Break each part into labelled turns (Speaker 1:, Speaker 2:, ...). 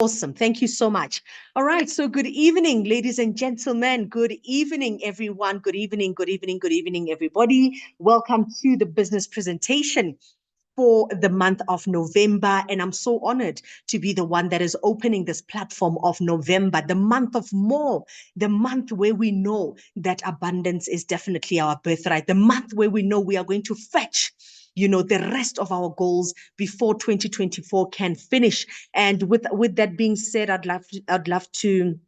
Speaker 1: Awesome. Thank you so much. All right. So good evening, ladies and gentlemen. Good evening, everyone. Good evening, good evening, good evening, everybody. Welcome to the business presentation for the month of November. And I'm so honored to be the one that is opening this platform of November, the month of more, the month where we know that abundance is definitely our birthright, the month where we know we are going to fetch the rest of our goals before 2024 can finish. And with that being said, I'd love to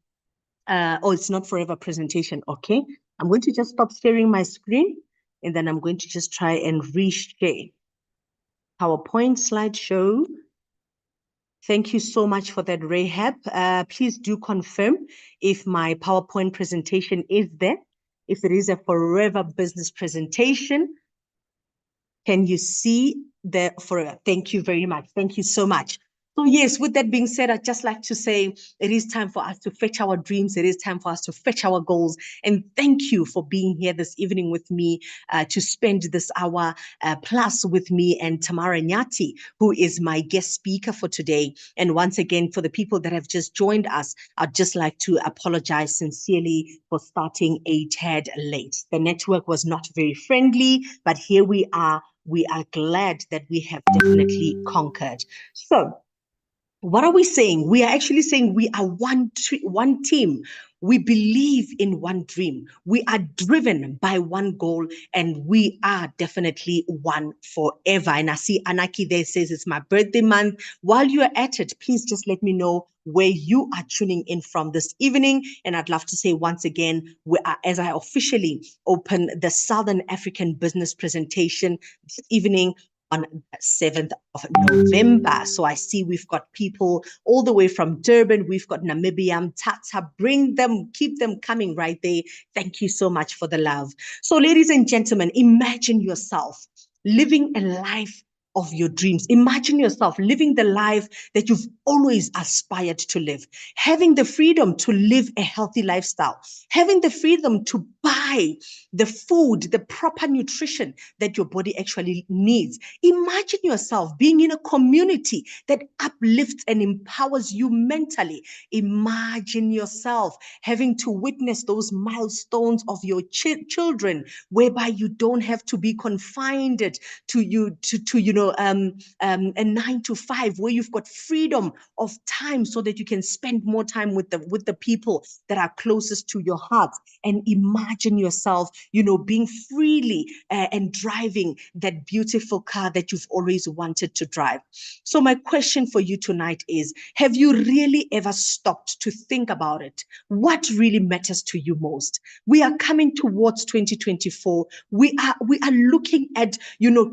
Speaker 1: oh, it's not forever presentation. Okay, I'm going to just stop sharing my screen, and then I'm going to just try and reshare PowerPoint slideshow. Thank you so much for that, Rahab. Please do confirm if my PowerPoint presentation is there. If it is a forever business presentation, can you see the forever? Thank you very much. Thank you so much. So yes, with that being said, I'd just like to say it is time for us to fetch our dreams. It is time for us to fetch our goals. And thank you for being here this evening with me to spend this hour plus with me and Tamara Nyathi, who is my guest speaker for today. And once again, for the people that have just joined us, I'd just like to apologize sincerely for starting a tad late. The network was not very friendly, but here we are. We are glad that we have definitely conquered. So, what are we saying? We are actually saying we are one team. We believe in one dream. We are driven by one goal, and we are definitely one forever. And I see Anaki there says it's my birthday month. While you are at it, please just let me know where you are tuning in from this evening. And I'd love to say once again, as I officially open the Southern African business presentation this evening, on the 7th of November. So I see we've got people all the way from Durban. We've got Namibia, Tata. Bring them, keep them coming right there. Thank you so much for the love. So ladies and gentlemen, imagine yourself living a life of your dreams. Imagine yourself living the life that you've always aspired to live, having the freedom to live a healthy lifestyle, having the freedom to buy the food, the proper nutrition that your body actually needs. Imagine yourself being in a community that uplifts and empowers you mentally. Imagine yourself having to witness those milestones of your children, whereby you don't have to be confined to a 9 to 5, where you've got freedom of time so that you can spend more time with the people that are closest to your heart. And imagine yourself, being freely and driving that beautiful car that you've always wanted to drive. So my question for you tonight is, have you really ever stopped to think about it? What really matters to you most? We are coming towards 2024. We are looking at,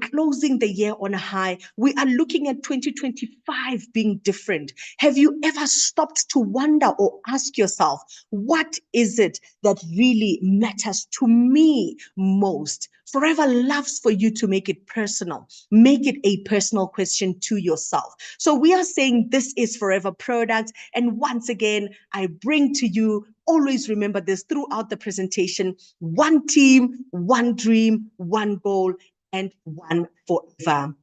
Speaker 1: closing the year on a high. We are looking at 2025 being different. Have you ever stopped to wonder or ask yourself, what is it that really matters to me most? Forever loves for you to make it personal. Make it a personal question to yourself. So we are saying this is Forever Products. And once again, I bring to you, always remember this throughout the presentation: one team, one dream, one goal, and one forever.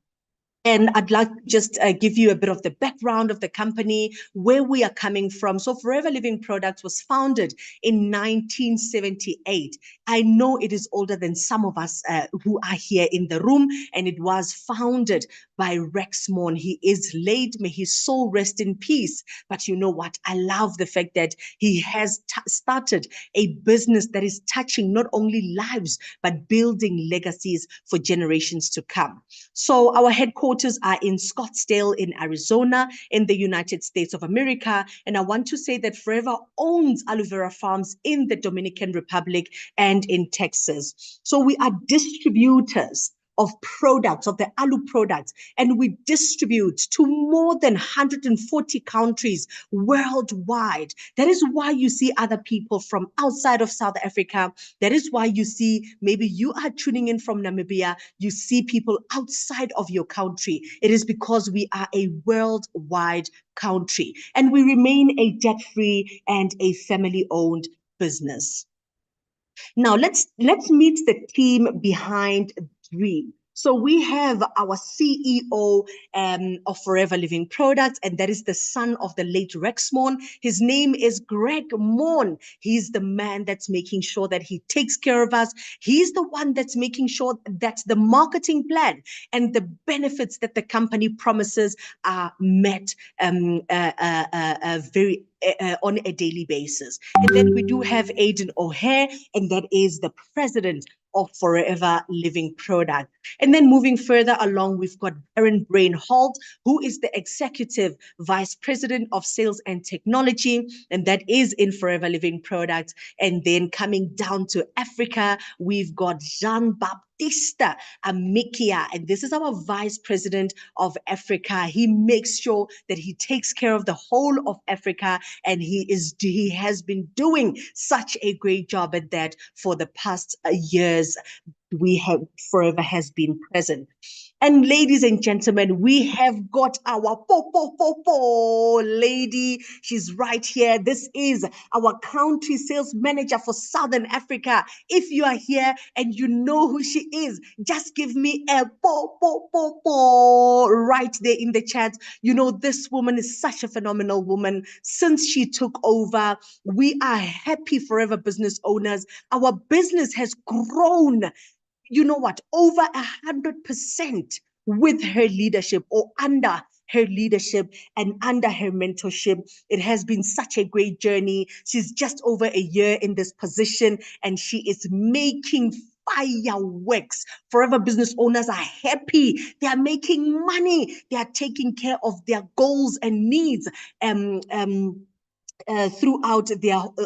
Speaker 1: And I'd like to just give you a bit of the background of the company, where we are coming from. So Forever Living Products was founded in 1978. I know it is older than some of us who are here in the room, and it was founded by Rex Moore. He is late, may his soul rest in peace. But you know what? I love the fact that he has started a business that is touching not only lives, but building legacies for generations to come. So our headquarters are in Scottsdale in Arizona in the United States of America. And I want to say that Forever owns aloe vera farms in the Dominican Republic and in Texas. So we are distributors of products, of the aloe products, and we distribute to more than 140 countries worldwide. That is why you see other people from outside of South Africa. That is why you see, maybe you are tuning in from Namibia, you see people outside of your country. It is because we are a worldwide country, and we remain a debt-free and a family-owned business. Now let's meet the team behind Dream. So we have our CEO of Forever Living Products, and that is the son of the late Rex Mon. His name is Greg Mon. He's the man that's making sure that he takes care of us. He's the one that's making sure that the marketing plan and the benefits that the company promises are met very on a daily basis. And then we do have Aidan O'Hare, and that is the president of Forever Living Product. And then moving further along, we've got Darren Brain Holt, who is the Executive Vice President of Sales and Technology, and that is in Forever Living Products. And then coming down to Africa, we've got Jean-Baptiste Amikia, and this is our Vice President of Africa. He makes sure that he takes care of the whole of Africa, and he has been doing such a great job at that for the past years. We have Forever has been present. And ladies and gentlemen, we have got our lady. She's right here. This is our country sales manager for Southern Africa. If you are here and you know who she is, just give me a right there in the chat. You know, this woman is such a phenomenal woman. Since she took over, we are happy Forever business owners. Our business has grown, you know what, over 100% with her leadership, or under her leadership and under her mentorship. It has been such a great journey. She's just over a year in this position, and she is making fireworks. Forever business owners are happy. They are making money. They are taking care of their goals and needs. Throughout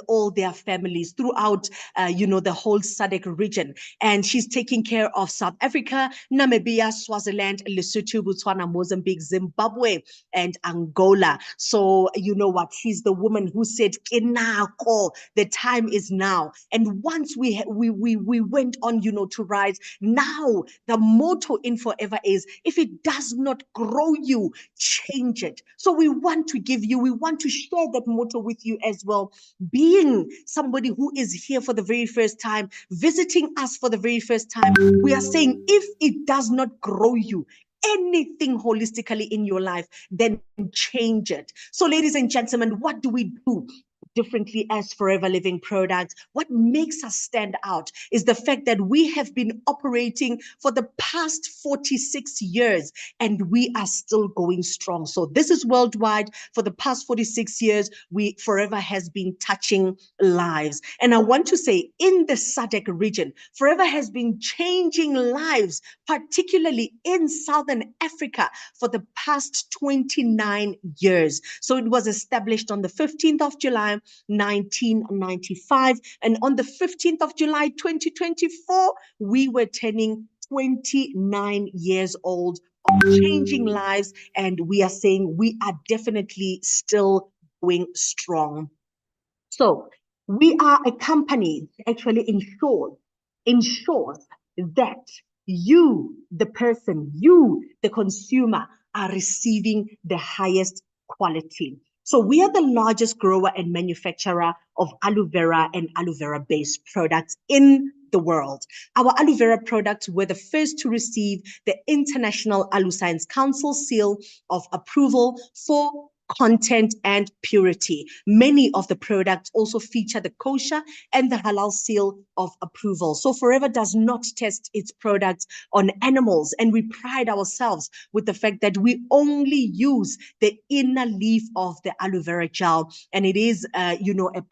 Speaker 1: all their families, throughout the whole SADC region. And she's taking care of South Africa, Namibia, Swaziland, Lesotho, Botswana, Mozambique, Zimbabwe, and Angola. So you know what? She's the woman who said, "Kenako, the time is now." And once we went on, to rise. Now the motto in Forever is, if it does not grow you, change it. So we want to share that motto with you as well. Being somebody who is here for the very first time, visiting us for the very first time, we are saying, if it does not grow you, anything holistically in your life, then change it. So ladies and gentlemen, what do we do differently as Forever Living Products? What makes us stand out is the fact that we have been operating for the past 46 years, and we are still going strong. So this is worldwide. For the past 46 years, Forever has been touching lives. And I want to say, in the SADC region, Forever has been changing lives, particularly in Southern Africa, for the past 29 years. So it was established on the 15th of July, 1995. And on the 15th of July, 2024, we were turning 29 years old of changing lives. And we are saying we are definitely still going strong. So we are a company that actually ensures that you, the person, you, the consumer, are receiving the highest quality. So we are the largest grower and manufacturer of aloe vera and aloe vera based products in the world. Our aloe vera products were the first to receive the International Aloe Science Council seal of approval for content and purity. Many of the products also feature the kosher and the halal seal of approval. So Forever does not test its products on animals, and we pride ourselves with the fact that we only use the inner leaf of the aloe vera gel, and it is a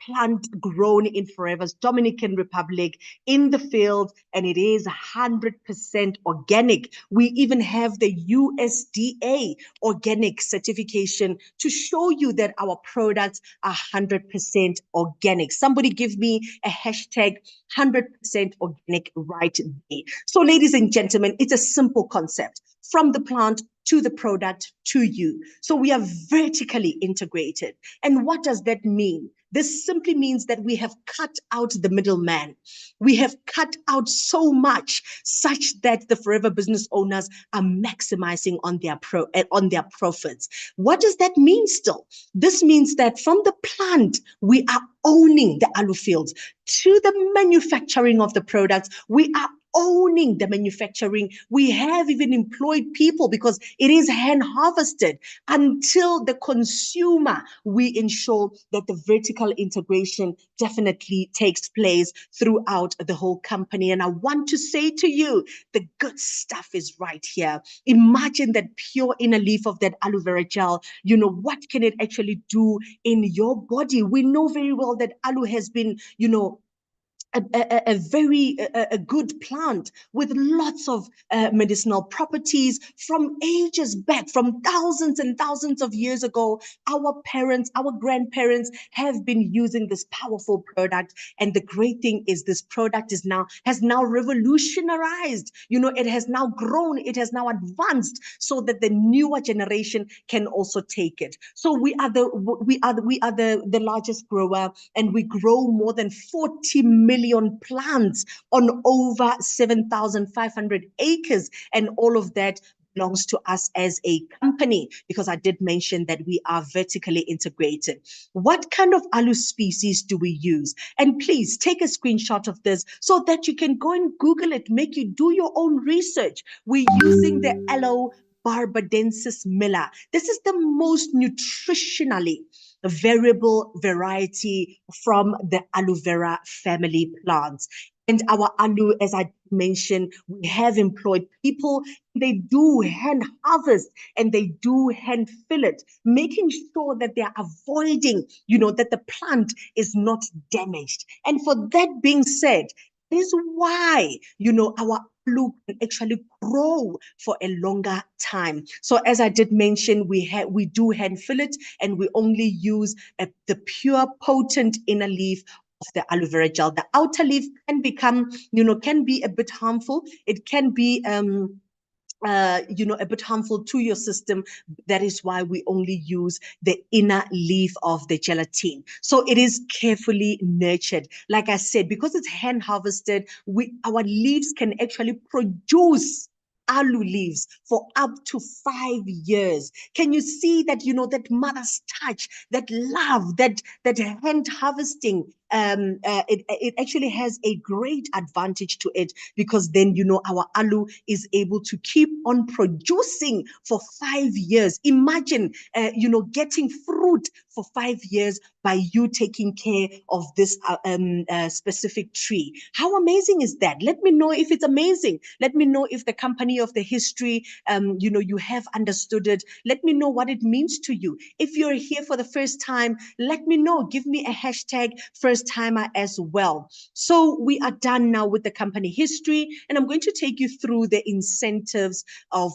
Speaker 1: plant grown in Forever's Dominican Republic in the field, and it is 100% organic. We even have the USDA organic certification to show you that our products are 100% organic. Somebody give me a hashtag 100% organic right there. So ladies and gentlemen, it's a simple concept. From the plant to the product to you. So we are vertically integrated. And what does that mean? This simply means that we have cut out the middleman. We have cut out so much such that the Forever business owners are maximizing on their profits. What does that mean still? This means that from the plant, we are owning the aloe fields, to the manufacturing of the products, we are owning the manufacturing. We have even employed people because it is hand harvested until the consumer. We ensure that the vertical integration definitely takes place throughout the whole company. And I want to say to you, the good stuff is right here. Imagine that pure inner leaf of that aloe vera gel. What can it actually do in your body? We know very well that aloe has been, a very good plant with lots of medicinal properties from ages back, from thousands and thousands of years ago. Our parents, our grandparents have been using this powerful product, and the great thing is this product has now revolutionized. It has now grown, it has now advanced, so that the newer generation can also take it. So we are the largest grower, and we grow more than 40 million plants on over 7,500 acres, and all of that belongs to us as a company, because I did mention that we are vertically integrated. What kind of aloe species do we use? And please take a screenshot of this so that you can go and Google it, make you do your own research. We're using the aloe barbadensis miller. This is the most nutritionally variable variety from the aloe vera family plants. And our aloe, as I mentioned, we have employed people. They do hand harvest and they do hand fill it, making sure that they are avoiding, that the plant is not damaged. And for that being said, this is why, our aloe can actually grow for a longer time. So as I did mention, we do hand fill it, and we only use the pure potent inner leaf of the aloe vera gel. The outer leaf can can be a bit harmful. It can be a bit harmful to your system. That is why we only use the inner leaf of the gelatin. So it is carefully nurtured. Like I said, because it's hand harvested, our leaves can actually produce aloe leaves for up to 5 years. Can you see that, that mother's touch, that love, that hand harvesting? It actually has a great advantage to it, because then, our aloe is able to keep on producing for 5 years. Imagine, getting fruit for 5 years by you taking care of this specific tree. How amazing is that? Let me know if it's amazing. Let me know if the company of the history, you have understood it. Let me know what it means to you. If you're here for the first time, let me know. Give me a hashtag first timer as well. So we are done now with the company history, and I'm going to take you through the incentives of,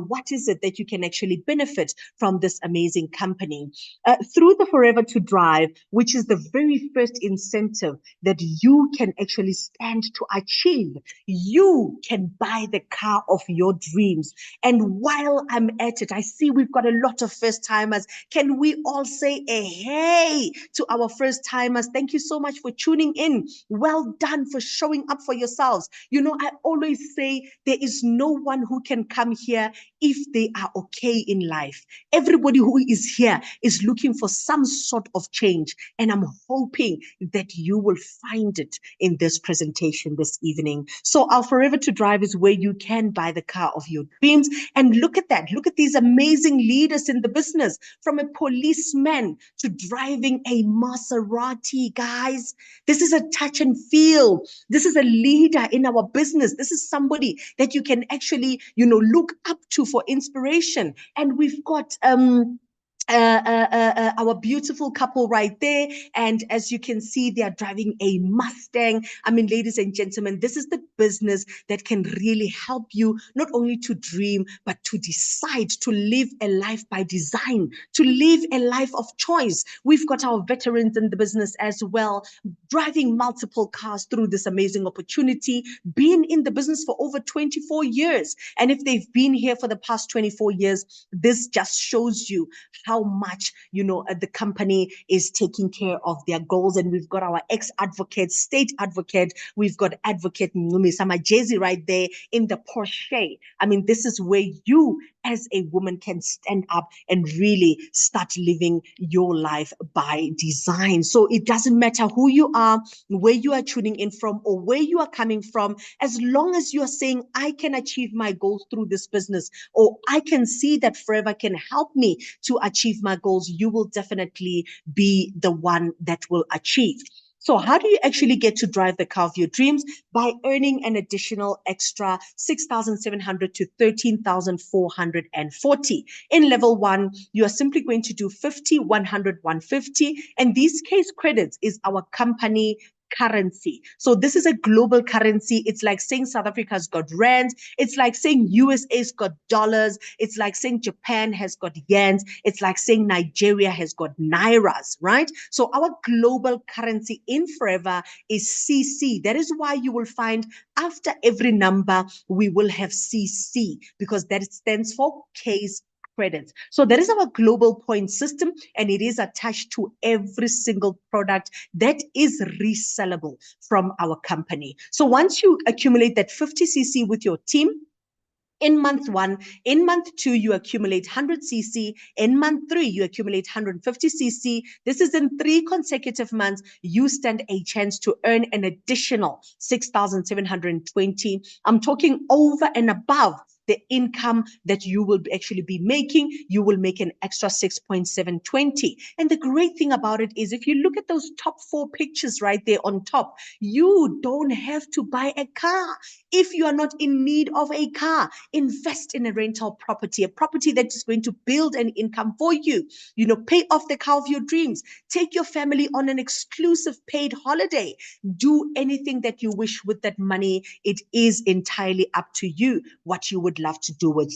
Speaker 1: what is it that you can actually benefit from this amazing company. Through the Forever to Drive, which is the very first incentive that you can actually stand to achieve, you can buy the car of your dreams. And while I'm at it, I see we've got a lot of first timers. Can we all say a hey to our first timers? Thank you so much for tuning in. Well done for showing up for yourselves. I always say there is no one who can come here if they are okay in life. Everybody who is here is looking for some sort of change, and I'm hoping that you will find it in this presentation this evening. So our Forever to Drive is where you can buy the car of your dreams. And look at that. Look at these amazing leaders in the business, from a policeman to driving a Maserati, guys. This is a touch and feel. This is a leader in our business. This is somebody that you can actually, look up to for inspiration. And we've got our beautiful couple right there. And as you can see, they are driving a Mustang. I mean, ladies and gentlemen, this is the business that can really help you not only to dream, but to decide to live a life by design, to live a life of choice. We've got our veterans in the business as well, driving multiple cars through this amazing opportunity, being in the business for over 24 years. And if they've been here for the past 24 years, this just shows you how how much, the company is taking care of their goals. And we've got our ex-advocate, state advocate, we've got advocate Ngumi Samajezi right there in the Porsche. I mean, this is where you as a woman can stand up and really start living your life by design. So it doesn't matter who you are, where you are tuning in from, or where you are coming from, as long as you are saying, I can achieve my goals through this business, or I can see that Forever can help me to achieve my goals, you will definitely be the one that will achieve. So how do you actually get to drive the car of your dreams? By earning an additional extra 6,700 to 13,440. In level 1, you are simply going to do 50, 100, 150. And these case credits is our company currency. So this is a global currency. It's like saying South Africa's got rands. It's like saying USA's got dollars. It's like saying Japan has got yens. It's like saying Nigeria has got nairas, right? So our global currency in Forever is CC. That is why you will find after every number, we will have CC, because that stands for case credits. So that is our global point system, and it is attached to every single product that is resellable from our company. So once you accumulate that 50cc with your team, in month 1, in month 2, you accumulate 100cc. In month 3, you accumulate 150cc. This is in 3 consecutive months. You stand a chance to earn an additional 6,720. I'm talking over and above the income that you will actually be making. You will make an extra 6.720. And the great thing about it is, if you look at those top 4 pictures right there on top, you don't have to buy a car. If you are not in need of a car, invest in a rental property, a property that is going to build an income for you. Pay off the car of your dreams. Take your family on an exclusive paid holiday. Do anything that you wish with that money. It is entirely up to you what you would love to do with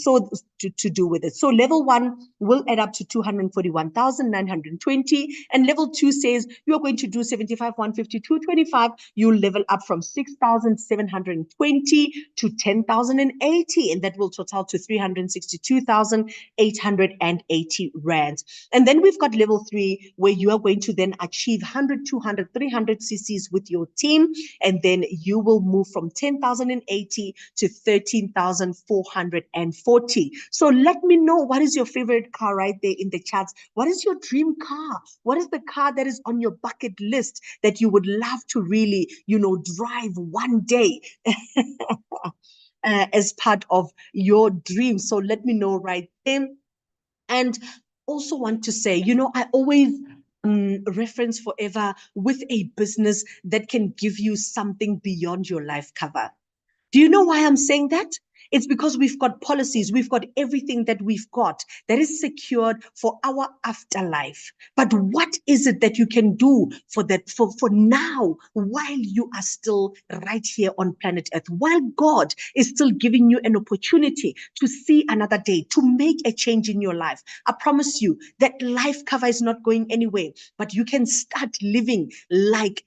Speaker 1: to do with it. So level 1 will add up to 241,920, and level 2 says you are going to do 75, 150, 225. You level up from 6,720 to 10,080, and that will total to 362,880 rands. And then we've got level 3, where you are going to then achieve 100, 200, 300 cc's with your team, and then you will move from 10,080 to 13,440. So let me know, what is your favorite car right there in the chats? What is your dream car? What is the car that is on your bucket list that you would love to really, drive one day as part of your dream? So let me know right there. And also want to say, I always reference Forever with a business that can give you something beyond your life cover. Do you know why I'm saying that? It's because we've got policies, we've got everything that we've got that is secured for our afterlife. But what is it that you can do for that, for now, while you are still right here on planet Earth, while God is still giving you an opportunity to see another day, to make a change in your life? I promise you that life cover is not going anywhere, but you can start living like,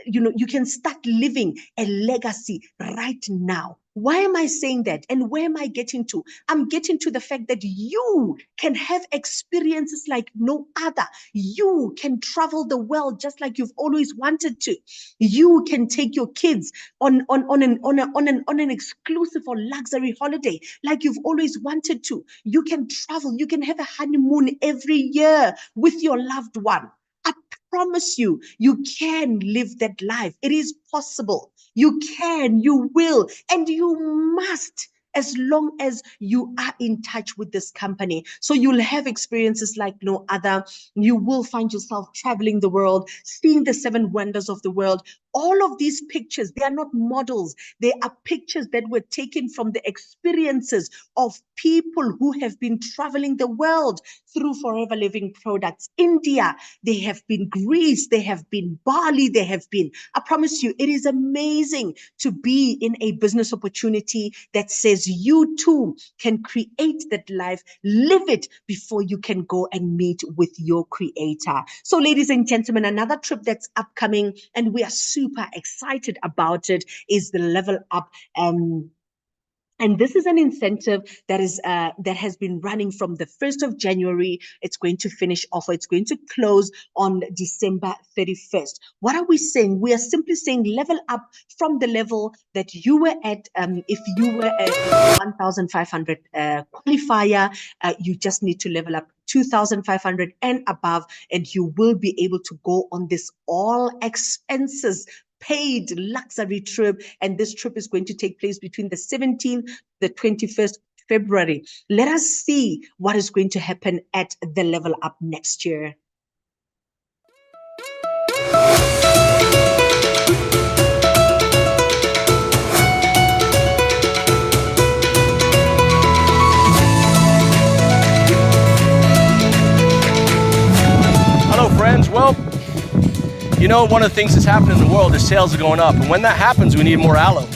Speaker 1: you can start living a legacy right now. Why am I saying that? And where am I getting to? I'm getting to the fact that you can have experiences like no other. You can travel the world just like you've always wanted to. You can take your kids on an exclusive or luxury holiday like you've always wanted to. You can travel. You can have a honeymoon every year with your loved one. I promise you, you can live that life. It is possible. You can, you will, and you must, as long as you are in touch with this company. So you'll have experiences like no other. You will find yourself traveling the world, seeing the 7 wonders of the world. All of these pictures, they are not models. They are pictures that were taken from the experiences of people who have been traveling the world through Forever Living products. India, they have been Greece, they have been Bali, they have been. I promise you, it is amazing to be in a business opportunity that says you too can create that life, live it before you can go and meet with your creator. So ladies and gentlemen, another trip that's upcoming, and we are super excited about it, is the Level Up And this is an incentive that has been running from the 1st of January. It's going to finish off, or it's going to close on December 31st. What are we saying? We are simply saying level up from the level that you were at. If you were a 1,500 qualifier, you just need to level up 2,500 and above, and you will be able to go on this all expenses paid luxury trip. And this trip is going to take place between the 17th, the 21st February. Let us see what is going to happen at the level up next year.
Speaker 2: Hello friends, well, you know, one of the things that's happening in the world is sales are going up, and when that happens we need more aloe.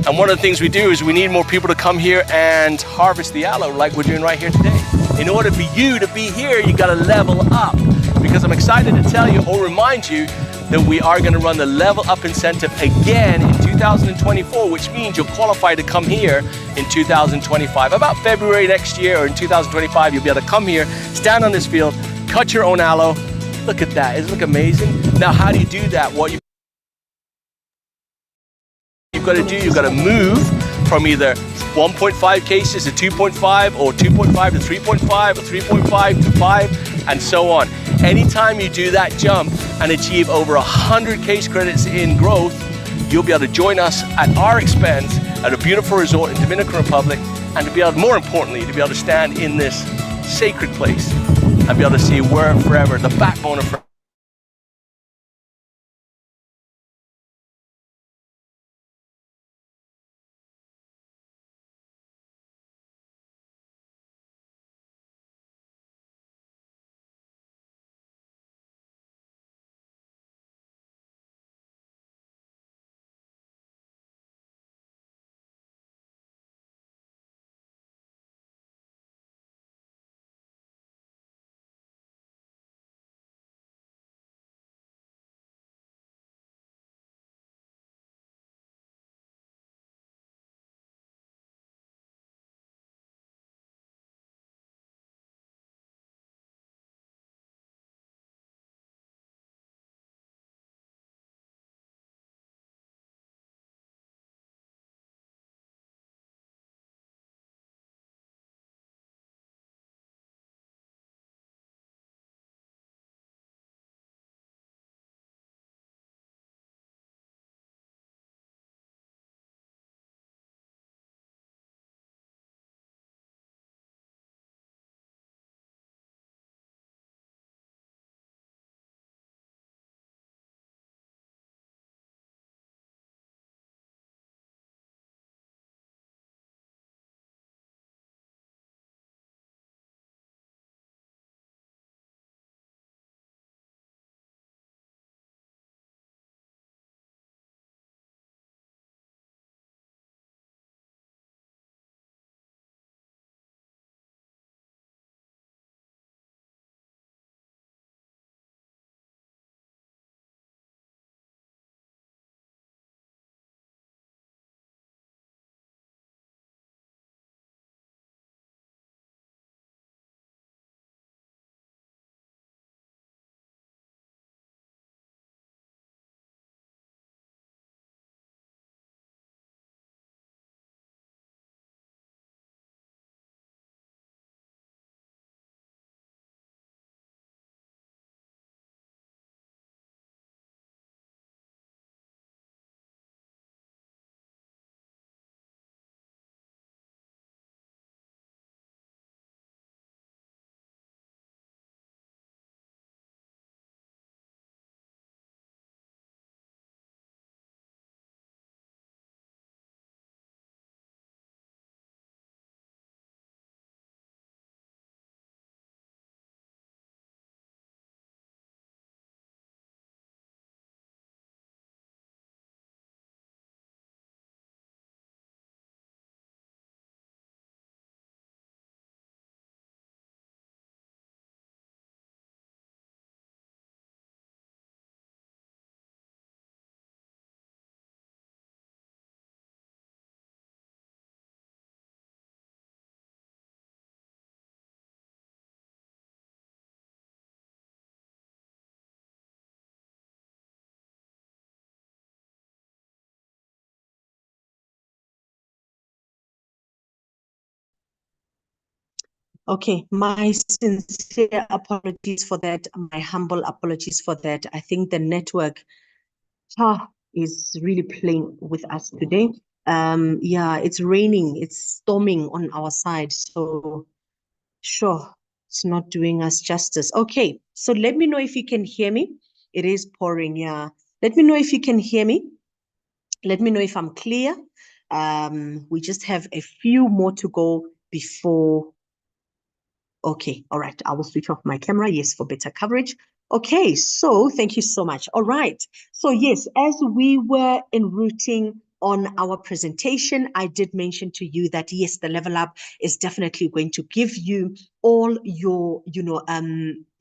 Speaker 2: And one of the things we do is we need more people to come here and harvest the aloe like we're doing right here today. In order for you to be here, you gotta level up, because I'm excited to tell you or remind you that we are going to run the level up incentive again in 2024, which means you'll qualify to come here in 2025. About February next year, or in 2025, you'll be able to come here, stand on this field, cut your own aloe. Look at that, isn't it amazing? Now, how do you do that? What you've got to do, you've got to move from either 1.5 cases to 2.5, or 2.5 to 3.5, or 3.5 to 5, and so on. Anytime you do that jump and achieve over 100 case credits in growth, you'll be able to join us at our expense at a beautiful resort in Dominican Republic, and to be able, more importantly, to be able to stand in this sacred place and be able to see Where Forever, the backbone of forever.
Speaker 1: Okay, my sincere apologies for that. My humble apologies for that. I think the network is really playing with us today. Yeah, it's raining, it's storming on our side. So sure, it's not doing us justice. Okay, so let me know if you can hear me. It is pouring, yeah. Let me know if you can hear me. Let me know if I'm clear. We just have a few more to go before. Okay, all right. I will switch off my camera, yes, for better coverage. Okay, so thank you so much. All right. So yes, as we were enrouting on our presentation, I did mention to you that yes, the level up is definitely going to give you all your,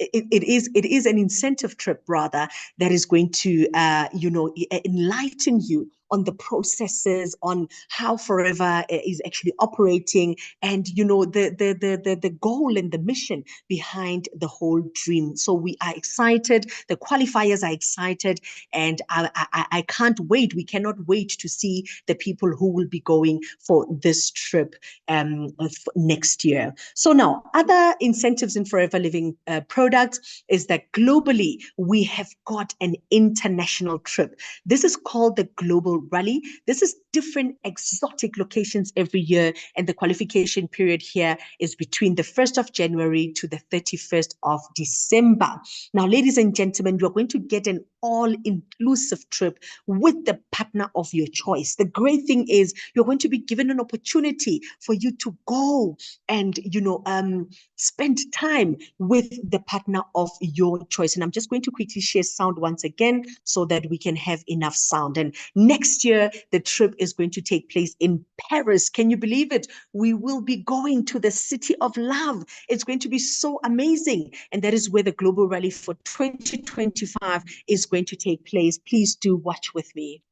Speaker 1: it is an incentive trip rather that is going to, enlighten you on the processes, on how Forever is actually operating, and the goal and the mission behind the whole dream. So we are excited. The qualifiers are excited, and I can't wait. We cannot wait to see the people who will be going for this trip next year. So now, other incentives in Forever Living products is that globally we have got an international trip. This is called the Global Rally. This is different exotic locations every year, and the qualification period here is between the 1st of January to the 31st of December. Now, ladies and gentlemen, you're going to get an all-inclusive trip with the partner of your choice. The great thing is you're going to be given an opportunity for you to go and, spend time with the partner of your choice. And I'm just going to quickly share sound once again so that we can have enough sound. And next year, the trip is going to take place in Paris. Can you believe it? We will be going to the city of love. It's going to be so amazing. And that is where the Global Rally for 2025 is going to take place. Please do watch with me.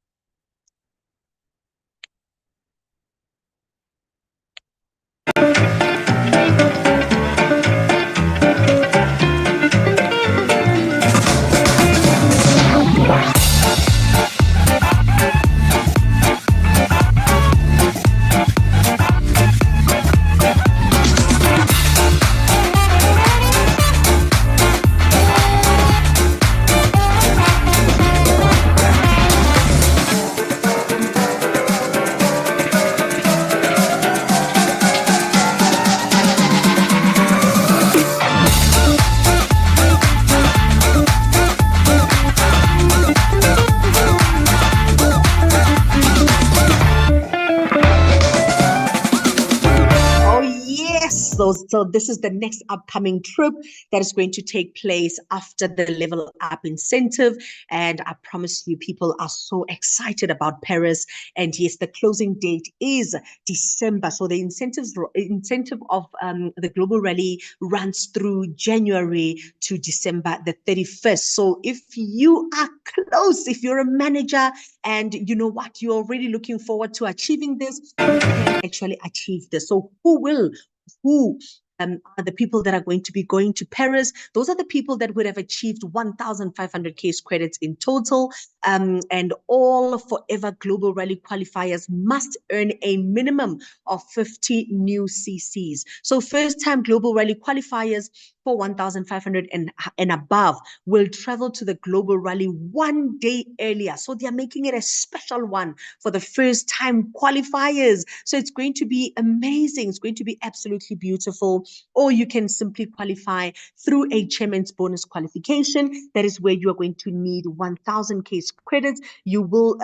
Speaker 1: So this is the next upcoming trip that is going to take place after the Level Up incentive. And I promise you, people are so excited about Paris. And yes, the closing date is December. So the incentive of the Global Rally runs through January to December the 31st. So if you are close, if you're a manager and you know what, you're already looking forward to achieving this, you can actually achieve this. So who are the people that are going to be going to Paris? Those are the people that would have achieved 1,500 case credits in total. And all Forever Global Rally qualifiers must earn a minimum of 50 new CCs. So first-time Global Rally qualifiers for 1,500 and above will travel to the Global Rally 1 day earlier. So they're making it a special one for the first-time qualifiers. So it's going to be amazing. It's going to be absolutely beautiful. Or you can simply qualify through a chairman's bonus qualification. That is where you are going to need 1,000 case credits. You will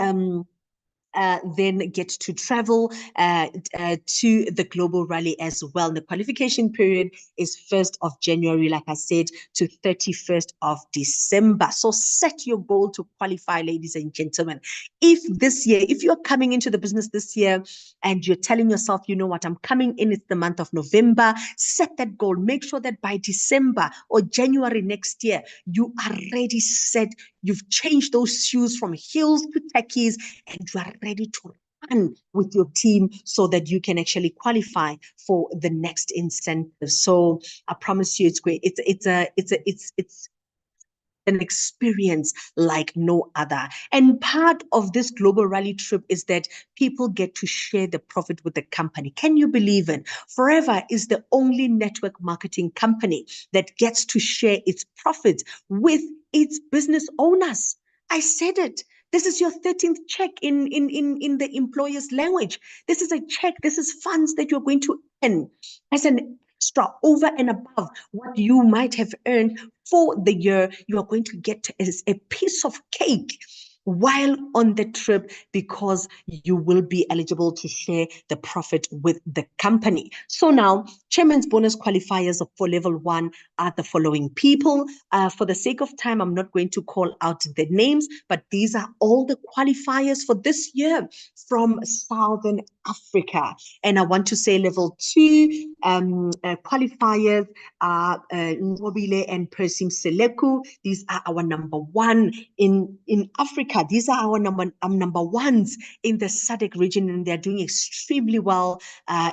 Speaker 1: then get to travel to the Global Rally as well. And the qualification period is 1st of January, like I said, to 31st of December. So set your goal to qualify, ladies and gentlemen. If you're coming into the business this year and you're telling yourself, you know what, I'm coming in, it's the month of November, set that goal. Make sure that by December or January next year, you are ready, set. You've changed those shoes from heels to techies, and you are ready to run with your team so that you can actually qualify for the next incentive. So I promise you, it's great. It's an experience like no other. And part of this global rally trip is that people get to share the profit with the company. Can you believe it? Forever is the only network marketing company that gets to share its profits with its business owners. I said it. This is your 13th check in the employer's language. This is a check. This is funds that you're going to earn as an extra over and above what you might have earned for the year. You are going to get as a piece of cake while on the trip, because you will be eligible to share the profit with the company. So now, chairman's bonus qualifiers for level 1 are the following people. For the sake of time, I'm not going to call out the names, but these are all the qualifiers for this year from Southern Africa. And I want to say level 2 qualifiers are Nwobile and Persim Seleku. These are our number 1 in Africa. These are our number ones in the SADC region, and they're doing extremely well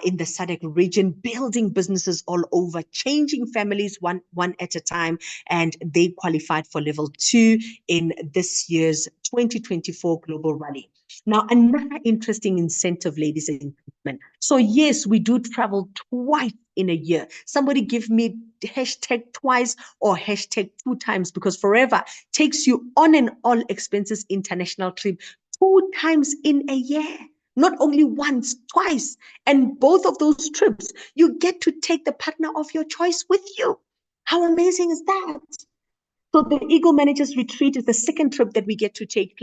Speaker 1: in the SADC region, building businesses all over, changing families one at a time, and they qualified for level 2 in this year's 2024 Global Rally. Now, another interesting incentive, ladies and gentlemen. So yes, we do travel twice in a year. Somebody give me hashtag twice or hashtag 2 times, because Forever takes you on and all expenses international trip 2 times in a year. Not only once, twice. And both of those trips, you get to take the partner of your choice with you. How amazing is that? So the Eagle Managers Retreat is the second trip that we get to take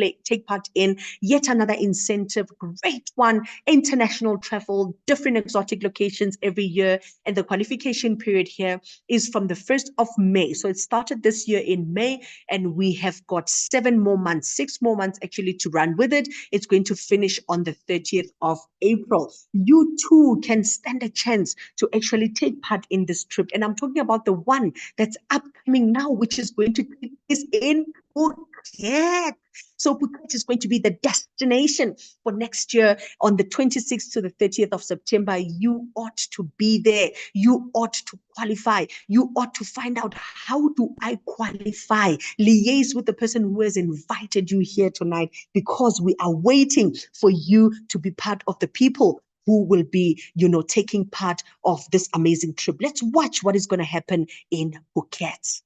Speaker 1: part in. Yet another incentive, great one, international travel, different exotic locations every year. And the qualification period here is from the 1st of May. So it started this year in May, and we have got 6 more months actually to run with it. It's going to finish on the 30th of April. You too can stand a chance to actually take part in this trip. And I'm talking about the one that's upcoming now, which is going to take place in Phuket. So Phuket is going to be the destination for next year on the 26th to the 30th of September. You ought to be there. You ought to qualify. You ought to find out, how do I qualify? Liaise with the person who has invited you here tonight, because we are waiting for you to be part of the people who will be, taking part of this amazing trip. Let's watch what is going to happen in Phuket.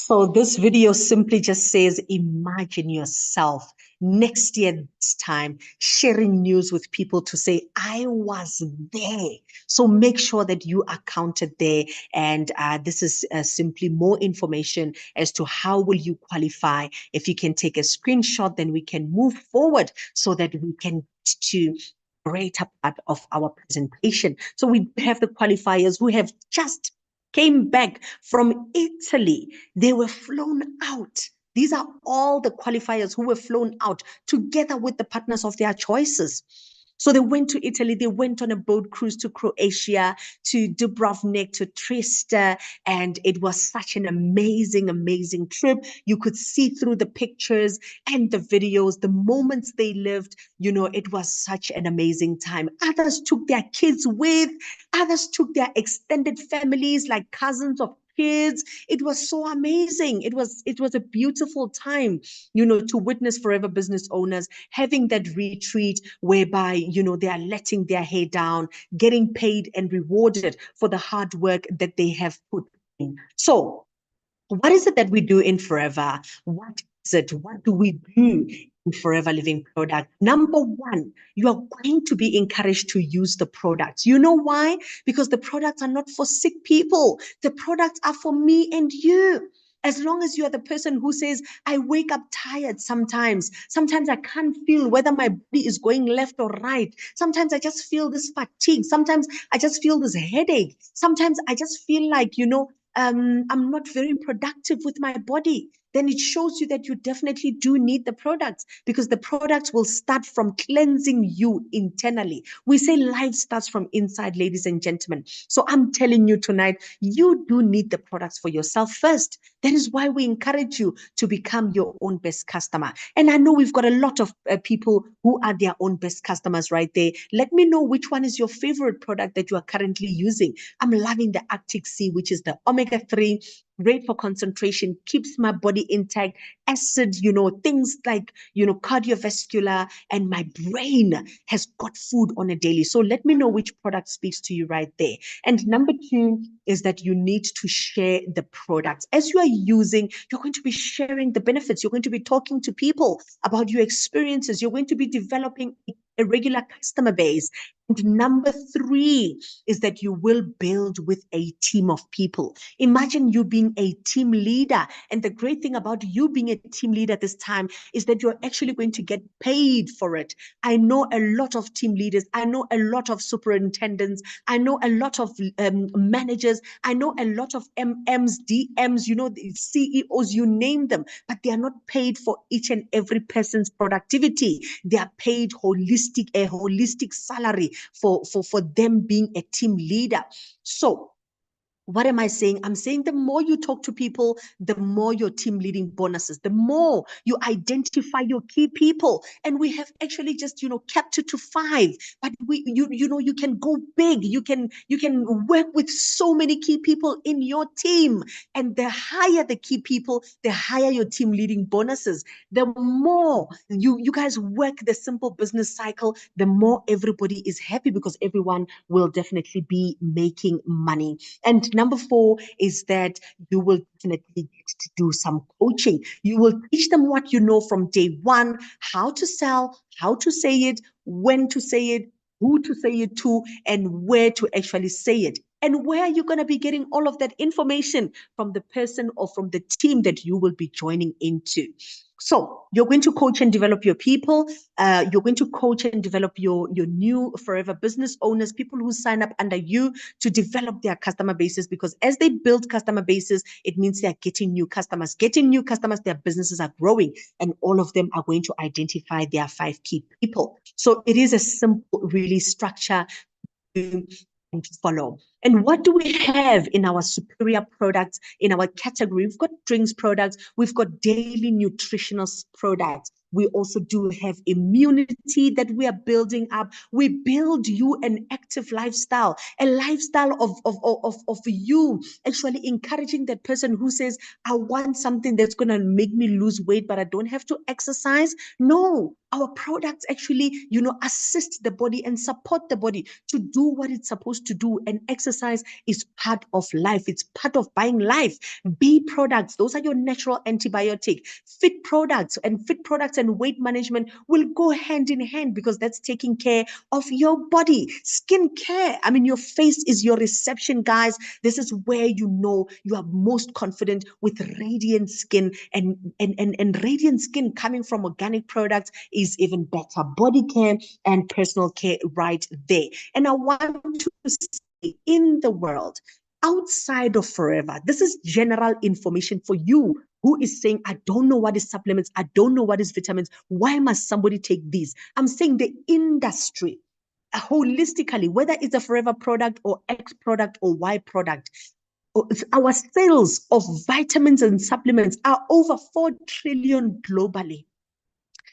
Speaker 1: So this video simply just says, imagine yourself next year this time sharing news with people to say, I was there. So make sure that you are counted there. And this is simply more information as to how will you qualify. If you can take a screenshot, then we can move forward so that we can get to greater part of our presentation. So we have the qualifiers who have just came back from Italy. They were flown out. These are all the qualifiers who were flown out together with the partners of their choices. So they went to Italy, they went on a boat cruise to Croatia, to Dubrovnik, to Trieste, and it was such an amazing, amazing trip. You could see through the pictures and the videos, the moments they lived, it was such an amazing time. Others took their kids with, others took their extended families, like cousins of kids. It was so amazing. It was a beautiful time, to witness Forever business owners having that retreat whereby, they are letting their hair down, getting paid and rewarded for the hard work that they have put in. So what is it that we do in Forever? What it? What do we do in Forever Living product? Number one, you are going to be encouraged to use the products. You know why? Because the products are not for sick people. The products are for me and you. As long as you are the person who says, I wake up tired sometimes. Sometimes I can't feel whether my body is going left or right. Sometimes I just feel this fatigue. Sometimes I just feel this headache. Sometimes I just feel like, I'm not very productive with my body. Then it shows you that you definitely do need the products, because the products will start from cleansing you internally. We say life starts from inside, ladies and gentlemen. So I'm telling you tonight, you do need the products for yourself first. That is why we encourage you to become your own best customer. And I know we've got a lot of people who are their own best customers right there. Let me know which one is your favorite product that you are currently using. I'm loving the Arctic Sea, which is the omega-3, great for concentration, keeps my body intact, acid, things like, cardiovascular, and my brain has got food on a daily. So let me know which product speaks to you right there. And number two is that you need to share the products. As you are using, you're going to be sharing the benefits. You're going to be talking to people about your experiences. You're going to be developing a regular customer base. And number three is that you will build with a team of people. Imagine you being a team leader. And the great thing about you being a team leader this time is that you're actually going to get paid for it. I know a lot of team leaders. I know a lot of superintendents. I know a lot of managers. I know a lot of MMs, DMs, the CEOs, you name them, but they are not paid for each and every person's productivity. They are paid a holistic salary for them being a team leader. So what am I saying? I'm saying the more you talk to people, the more your team leading bonuses, the more you identify your key people. And we have actually just, kept it to 5, but you can go big. You can work with so many key people in your team. And the higher the key people, the higher your team leading bonuses. The more you guys work the simple business cycle, the more everybody is happy, because everyone will definitely be making money. And number 4 is that you will definitely get to do some coaching. You will teach them what you know from day one, how to sell, how to say it, when to say it, who to say it to, and where to actually say it. And where you're going to be getting all of that information from the person or from the team that you will be joining into. So you're going to coach and develop your people. You're going to coach and develop your new forever business owners, people who sign up under you to develop their customer bases, because as they build customer bases, it means they're getting new customers. Getting new customers, their businesses are growing, and all of them are going to identify their 5 key people. So it is a simple, really structure to follow. And what do we have in our superior products in our category? We've got drinks products, we've got daily nutritional products. We also do have immunity that we are building up. We build you an active lifestyle, a lifestyle of you actually encouraging that person who says, I want something that's going to make me lose weight, but I don't have to exercise. No, our products actually, assist the body and support the body to do what it's supposed to do. And exercise is part of life. It's part of buying life. B products, those are your natural antibiotic. Fit products and weight management will go hand in hand, because that's taking care of your body. Skin care, your face is your reception, guys. This is where you are most confident with radiant skin, and radiant skin coming from organic products is even better. Body care and personal care right there. And I want to say, in the world outside of Forever, this is general information for you who is saying, I don't know what is supplements, I don't know what is vitamins, why must somebody take these? I'm saying the industry holistically, whether it's a Forever product or X product or Y product, our sales of vitamins and supplements are over 4 trillion globally.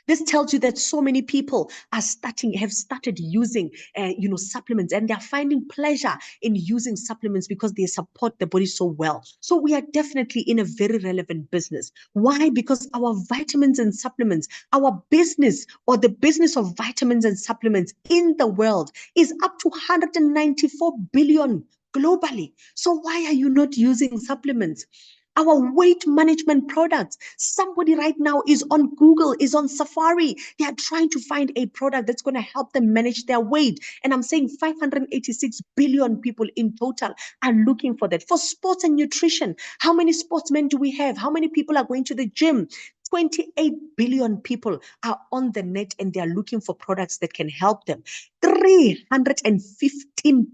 Speaker 1: This tells you that so many people have started using, supplements, and they're finding pleasure in using supplements because they support the body so well. So we are definitely in a very relevant business. Why? Because our vitamins and supplements, our business, or the business of vitamins and supplements in the world, is up to 194 billion globally. So why are you not using supplements? our weight management products. Somebody right now is on Google, is on Safari. They are trying to find a product that's going to help them manage their weight. And I'm saying 586 billion people in total are looking for that. For sports and nutrition, how many sportsmen do we have? How many people are going to the gym? 28 billion people are on the net and they are looking for products that can help them. 315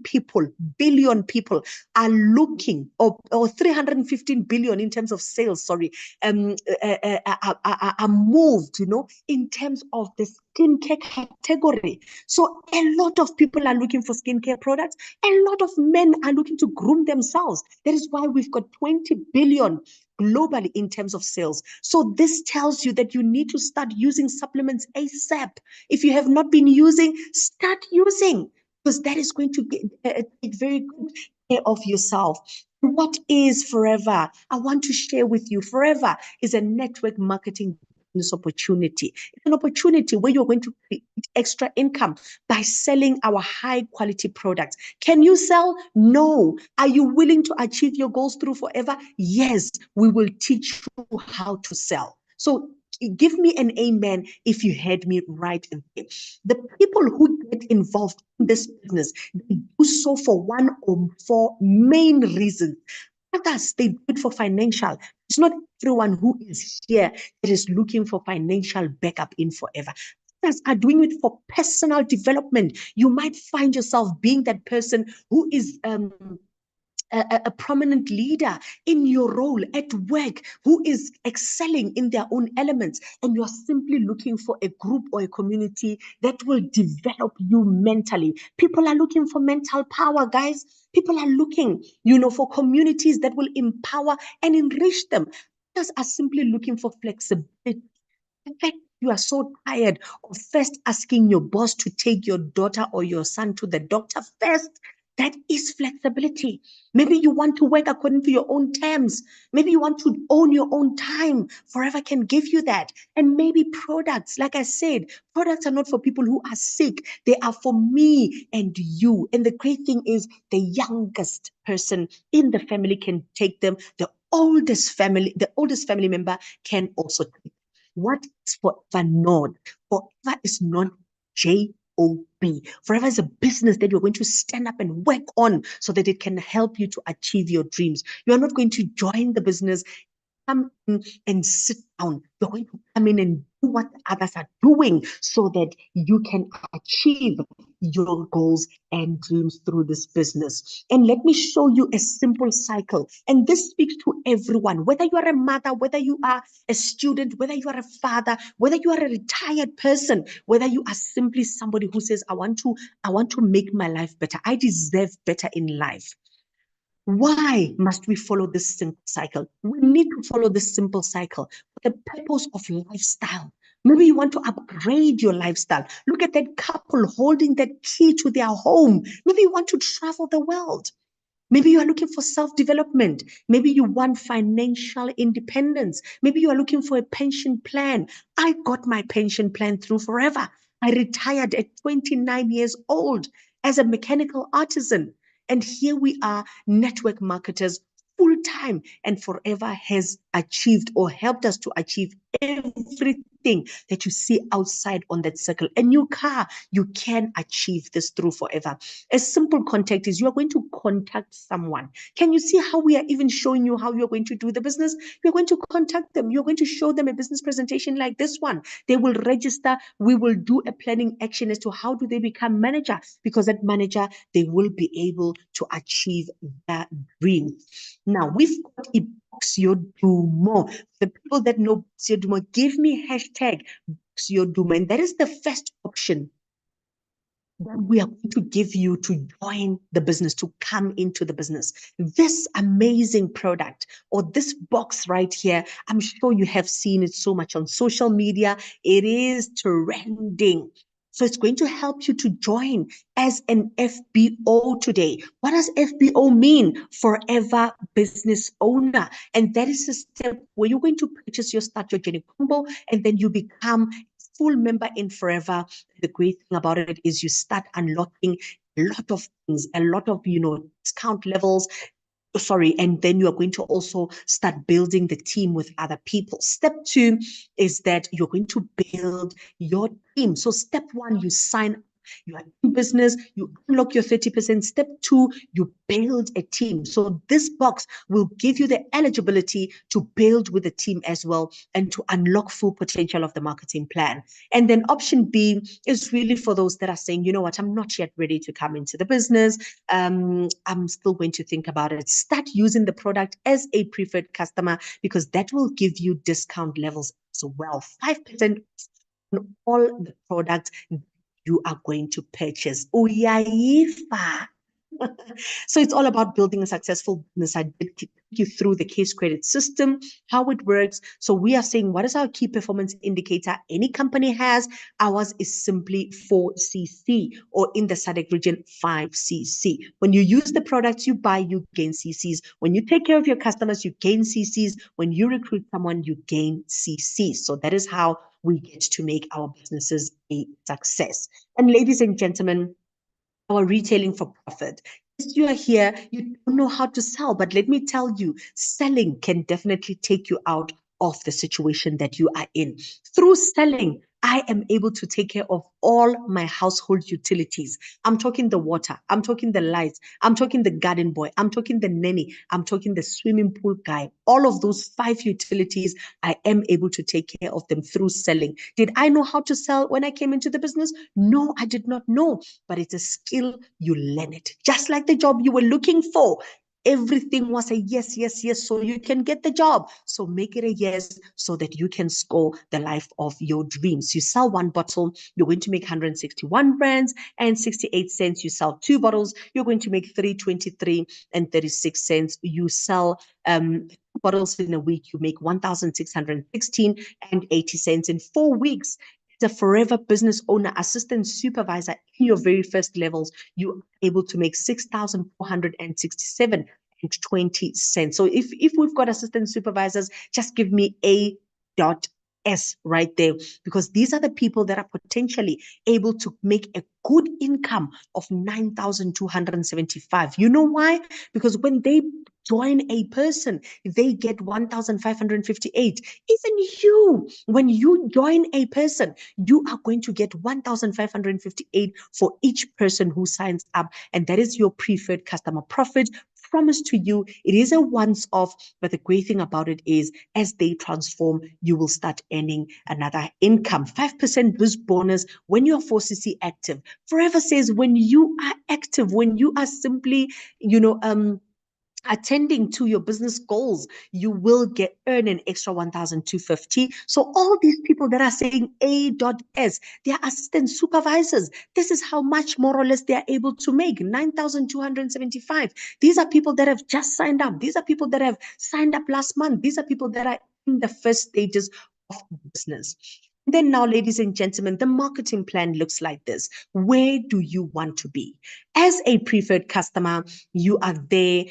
Speaker 1: billion people are looking, or 315 billion in terms of sales, sorry, are moved, in terms of the skincare category. So a lot of people are looking for skincare products. A lot of men are looking to groom themselves. That is why we've got 20 billion globally in terms of sales. So this tells you that you need to start using supplements ASAP. If you have not been using, start using, because that is going to take very good care of yourself. What is Forever? I want to share with you. Forever is a network marketing business opportunity. It's an opportunity where you're going to create extra income by selling our high quality products. Can you sell? No. Are you willing to achieve your goals through Forever? Yes, we will teach you how to sell. So give me an amen if you heard me right there. The people who get involved in this business, they do so for one or four main reasons. Others, they do it for financial. It's not everyone who is here that is looking for financial backup in Forever. Others are doing it for personal development. You might find yourself being that person who is a prominent leader in your role at work, who is excelling in their own elements, and you're simply looking for a group or a community that will develop you mentally. People are looking for mental power, guys. People are looking, for communities that will empower and enrich them. Others are simply looking for flexibility. In fact, you are so tired of first asking your boss to take your daughter or your son to the doctor first. That is flexibility. Maybe you want to work according to your own terms. Maybe you want to own your own time. Forever can give you that. And maybe products, like I said, products are not for people who are sick. They are for me and you. And the great thing is the youngest person in the family can take them. The oldest family member can also take them. What is Forever not? Forever is not JOB. Forever is a business that you're going to stand up and work on so that it can help you to achieve your dreams. You are not going to join the business, come in and sit down. You're going to come in and do what others are doing so that you can achieve your goals and dreams through this business. And let me show you a simple cycle. And this speaks to everyone, whether you are a mother, whether you are a student, whether you are a father, whether you are a retired person, whether you are simply somebody who says, I want to make my life better. I deserve better in life. Why must we follow this simple cycle? We need to follow this simple cycle for the purpose of lifestyle. Maybe you want to upgrade your lifestyle. Look at that couple holding that key to their home. Maybe you want to travel the world. Maybe you are looking for self-development. Maybe you want financial independence. Maybe you are looking for a pension plan. I got my pension plan through Forever. I retired at 29 years old as a mechanical artisan. And here we are, network marketers full time, and Forever has achieved or helped us to achieve everything that you see outside on that circle. A new car, you can achieve this through Forever. A simple contact is you are going to contact someone. Can you see how we are even showing you how you're going to do the business? You're going to contact them. You're going to show them a business presentation like this one. They will register. We will do a planning action as to how do they become manager, because that manager, they will be able to achieve their dream. Now, we've got Box Your Dumo. The people that know Box Your Dumo, give me hashtag Box Your Dumo. And that is the first option that we are going to give you to join the business, to come into the business. This amazing product, or this box right here, I'm sure you have seen it so much on social media. It is trending. So it's going to help you to join as an FBO today. What does FBO mean? Forever Business Owner. And that is a step where you're going to purchase your Start Your Journey combo, and then you become full member in Forever. The great thing about it is you start unlocking a lot of things, a lot of, discount levels, sorry, and then you are going to also start building the team with other people. Step 2 is that you're going to build your team. So step 1, you sign, you are in business, you unlock your 30%. Step 2, you build a team. So this box will give you the eligibility to build with a team as well and to unlock full potential of the marketing plan. And then option B is really for those that are saying, you know what, I'm not yet ready to come into the business. I'm still going to think about it. Start using the product as a preferred customer, because that will give you discount levels as well. 5% on all the products you are going to purchase. Uyayifa. So it's all about building a successful business. I did take you through the case credit system, how it works. So we are saying, what is our key performance indicator any company has? Ours is simply 4cc, or in the SADC region, 5cc. When you use the products you buy, you gain cc's. When you take care of your customers, you gain cc's. When you recruit someone, you gain cc's. So that is how we get to make our businesses a success. And ladies and gentlemen, our retailing for profit. Yes, you are here, you don't know how to sell, but let me tell you, selling can definitely take you out of the situation that you are in. Through selling, I am able to take care of all my household utilities. I'm talking the water, I'm talking the lights, I'm talking the garden boy, I'm talking the nanny, I'm talking the swimming pool guy. All of those 5 utilities, I am able to take care of them through selling. Did I know how to sell when I came into the business? No, I did not know, but it's a skill, you learn it. Just like the job you were looking for. Everything was a yes, yes, yes, so you can get the job. So make it a yes so that you can score the life of your dreams. You sell 1 bottle, you're going to make 161 rands and 68 cents. You sell 2 bottles, you're going to make 323 and 36 cents. You sell bottles in a week, you make 1,616 and 80 cents. In 4 weeks, as a forever business owner, assistant supervisor in your very first levels, you are able to make 6,467 and 20 cents. So if we've got assistant supervisors, just give me a dot S right there, because these are the people that are potentially able to make a good income of 9,275. You know why? Because when they join a person, they get 1,558. Even you, when you join a person, you are going to get 1,558 for each person who signs up. And that is your preferred customer profit. Promise to you, it is a once off, but the great thing about it is as they transform, you will start earning another income. 5% boost bonus when you are 4cc active. Forever says when you are active, when you are simply, attending to your business goals, you will earn an extra 1,250. So all these people that are saying A.S, they are assistant supervisors. This is how much more or less they are able to make, 9,275. These are people that have just signed up. These are people that have signed up last month. These are people that are in the first stages of business. Then now, ladies and gentlemen, the marketing plan looks like this. Where do you want to be? As a preferred customer, you are there,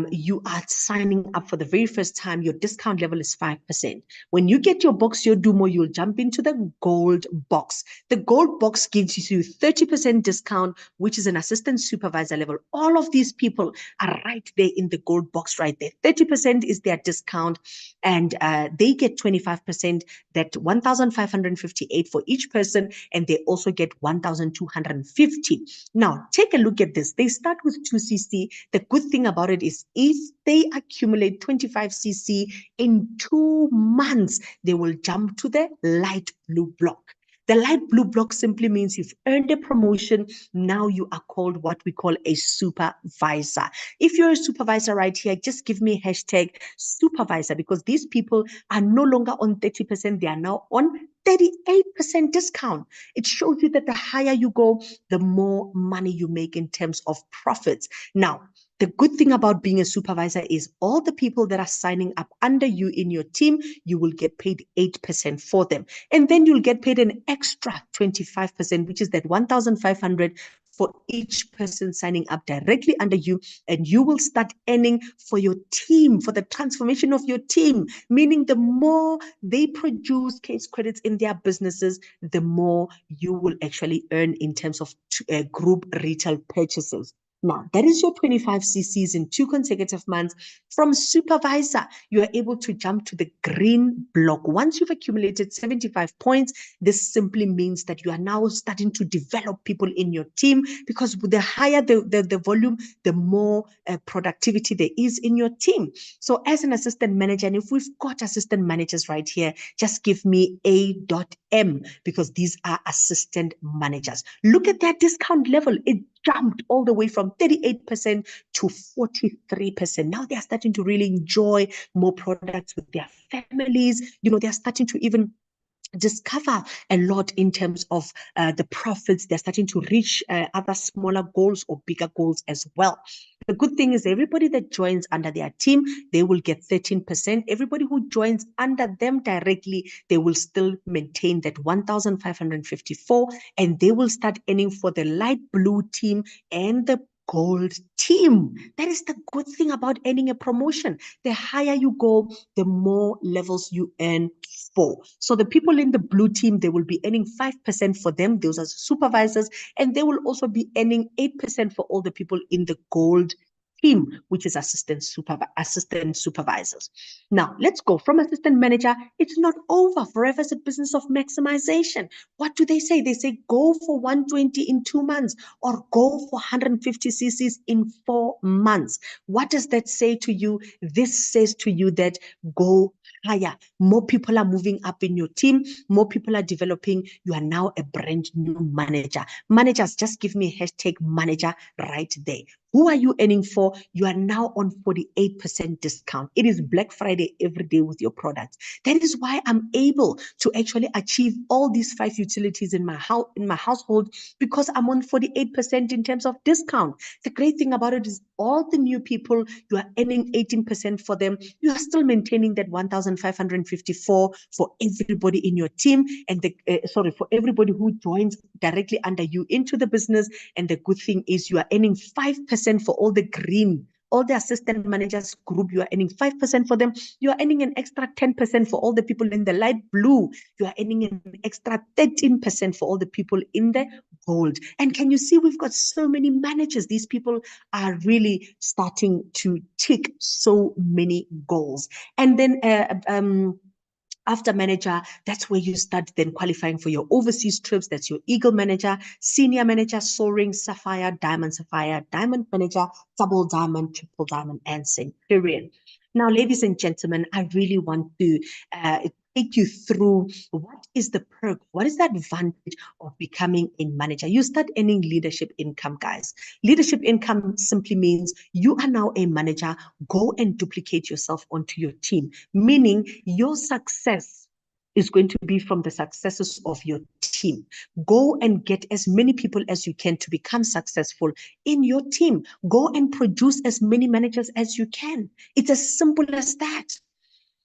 Speaker 1: you are signing up for the very first time, your discount level is 5%. When you get your box, your Dumo, you'll jump into the gold box. The gold box gives you 30% discount, which is an assistant supervisor level. All of these people are right there in the gold box right there. 30% is their discount, and they get 25%, that 1,558 for each person, and they also get 1,250. Now, take a look at this. They start with 2cc. The good thing about it is if they accumulate 25cc in 2 months, they will jump to the light blue block. The light blue block simply means you've earned a promotion. Now you are called what we call a supervisor. If you're a supervisor right here, just give me hashtag supervisor, because these people are no longer on 30%. They are now on 38% discount. It shows you that the higher you go, the more money you make in terms of profits. Now, the good thing about being a supervisor is all the people that are signing up under you in your team, you will get paid 8% for them. And then you'll get paid an extra 25%, which is that 1,500 for each person signing up directly under you. And you will start earning for your team, for the transformation of your team, meaning the more they produce case credits in their businesses, the more you will actually earn in terms of group retail purchases. Now, that is your 25 cc's in 2 consecutive months. From supervisor, you are able to jump to the green block. Once you've accumulated 75 points, this simply means that you are now starting to develop people in your team, because the higher the volume, the more productivity there is in your team. So as an assistant manager, and if we've got assistant managers right here, just give me A.M, because these are assistant managers. Look at that discount level. It jumped all the way from 38% to 43%. Now they are starting to really enjoy more products with their families. They're starting to even discover a lot in terms of the profits. They're starting to reach other smaller goals or bigger goals as well. The good thing is everybody that joins under their team, they will get 13%. Everybody who joins under them directly, they will still maintain that 1,554, and they will start earning for the light blue team and the gold team. That is the good thing about earning a promotion. The higher you go, the more levels you earn for. So the people in the blue team, they will be earning 5% for them. Those are supervisors, and they will also be earning 8% for all the people in the gold team, which is assistant supervisors. Now, let's go from assistant manager. It's not over. Forever is a business of maximization. What do they say? They say go for 120 in 2 months, or go for 150 cc's in 4 months. What does that say to you? This says to you that go higher. More people are moving up in your team. More people are developing. You are now a brand new manager. Managers, just give me hashtag manager right there. Who are you earning for? You are now on 48% discount. It is Black Friday every day with your products. That is why I'm able to actually achieve all these 5 utilities in my household, because I'm on 48% in terms of discount. The great thing about it is all the new people, you are earning 18% for them. You are still maintaining that 1,554 for everybody in your team, and for everybody who joins directly under you into the business. And the good thing is you are earning 5% for all the green, all the assistant managers group. You are earning 5% for them. You are earning an extra 10% for all the people in the light blue. You are earning an extra 13% for all the people in the gold. And can you see, we've got so many managers. These people are really starting to tick so many goals. And then after manager, that's where you start then qualifying for your overseas trips. That's your Eagle manager, senior manager, soaring, sapphire, diamond manager, double diamond, triple diamond, and centurion. Now, ladies and gentlemen, I really want to take you through what is the perk, what is the advantage of becoming a manager. You start earning leadership income, guys. Leadership income simply means you are now a manager. Go and duplicate yourself onto your team, meaning your success is going to be from the successes of your team. Go and get as many people as you can to become successful in your team. Go and produce as many managers as you can. It's as simple as that.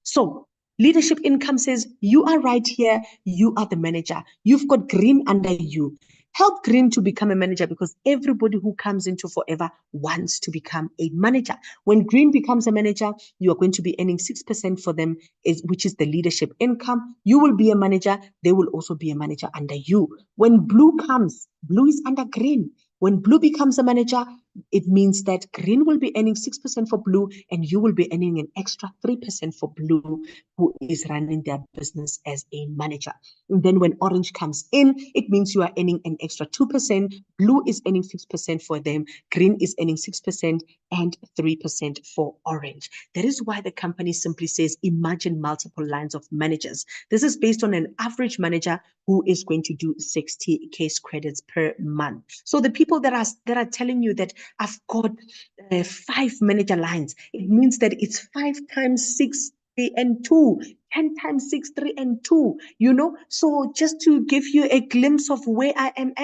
Speaker 1: So leadership income says you are right here, you are the manager. You've got green under you. Help green to become a manager, because everybody who comes into Forever wants to become a manager. When green becomes a manager, you are going to be earning 6% for them, which is the leadership income. You will be a manager. They will also be a manager under you. When blue comes, blue is under green. When blue becomes a manager, it means that green will be earning 6% for blue, and you will be earning an extra 3% for blue, who is running their business as a manager. And then when orange comes in, it means you are earning an extra 2%. Blue is earning 6% for them. Green is earning 6% and 3% for orange. That is why the company simply says, imagine multiple lines of managers. This is based on an average manager who is going to do 60 case credits per month. So the people that are telling you that I've got 5 manager lines, it means that it's 5 times 6 and 2, 10 times 6, 3 and 2, So just to give you a glimpse of where I am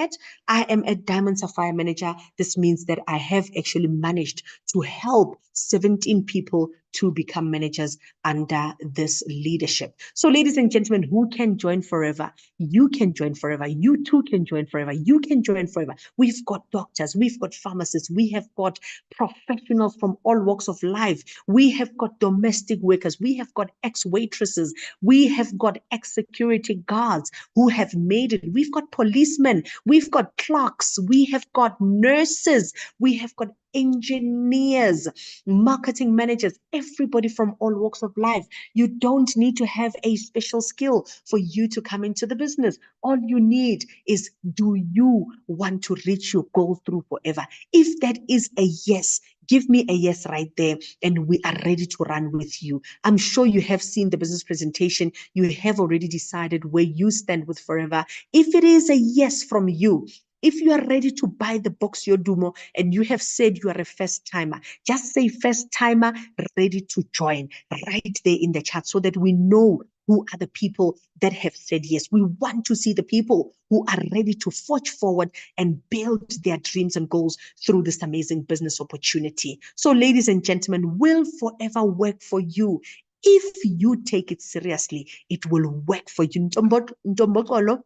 Speaker 1: a Diamond Sapphire manager. This means that I have actually managed to help 17 people to become managers under this leadership. So ladies and gentlemen, who can join forever? You can join forever. You too can join forever. You can join forever. We've got doctors, we've got pharmacists, we have got professionals from all walks of life. We have got domestic workers, we have got ex-waitresses, we have got ex-security guards who have made it. We've got policemen, we've got clerks, we have got nurses, we have got engineers, marketing managers, everybody from all walks of life. You don't need to have a special skill for you to come into the business. All you need is, do you want to reach your goal through forever? If that is a yes, give me a yes right there, and we are ready to run with you. I'm sure you have seen the business presentation. You have already decided where you stand with forever. If it is a yes from you, if you are ready to buy the box Yodumo and you have said you are a first timer, just say first timer ready to join right there in the chat so that we know who are the people that have said yes. We want to see the people who are ready to forge forward and build their dreams and goals through this amazing business opportunity. So ladies and gentlemen, will forever work for you. If you take it seriously, it will work for you. Ntombokolo,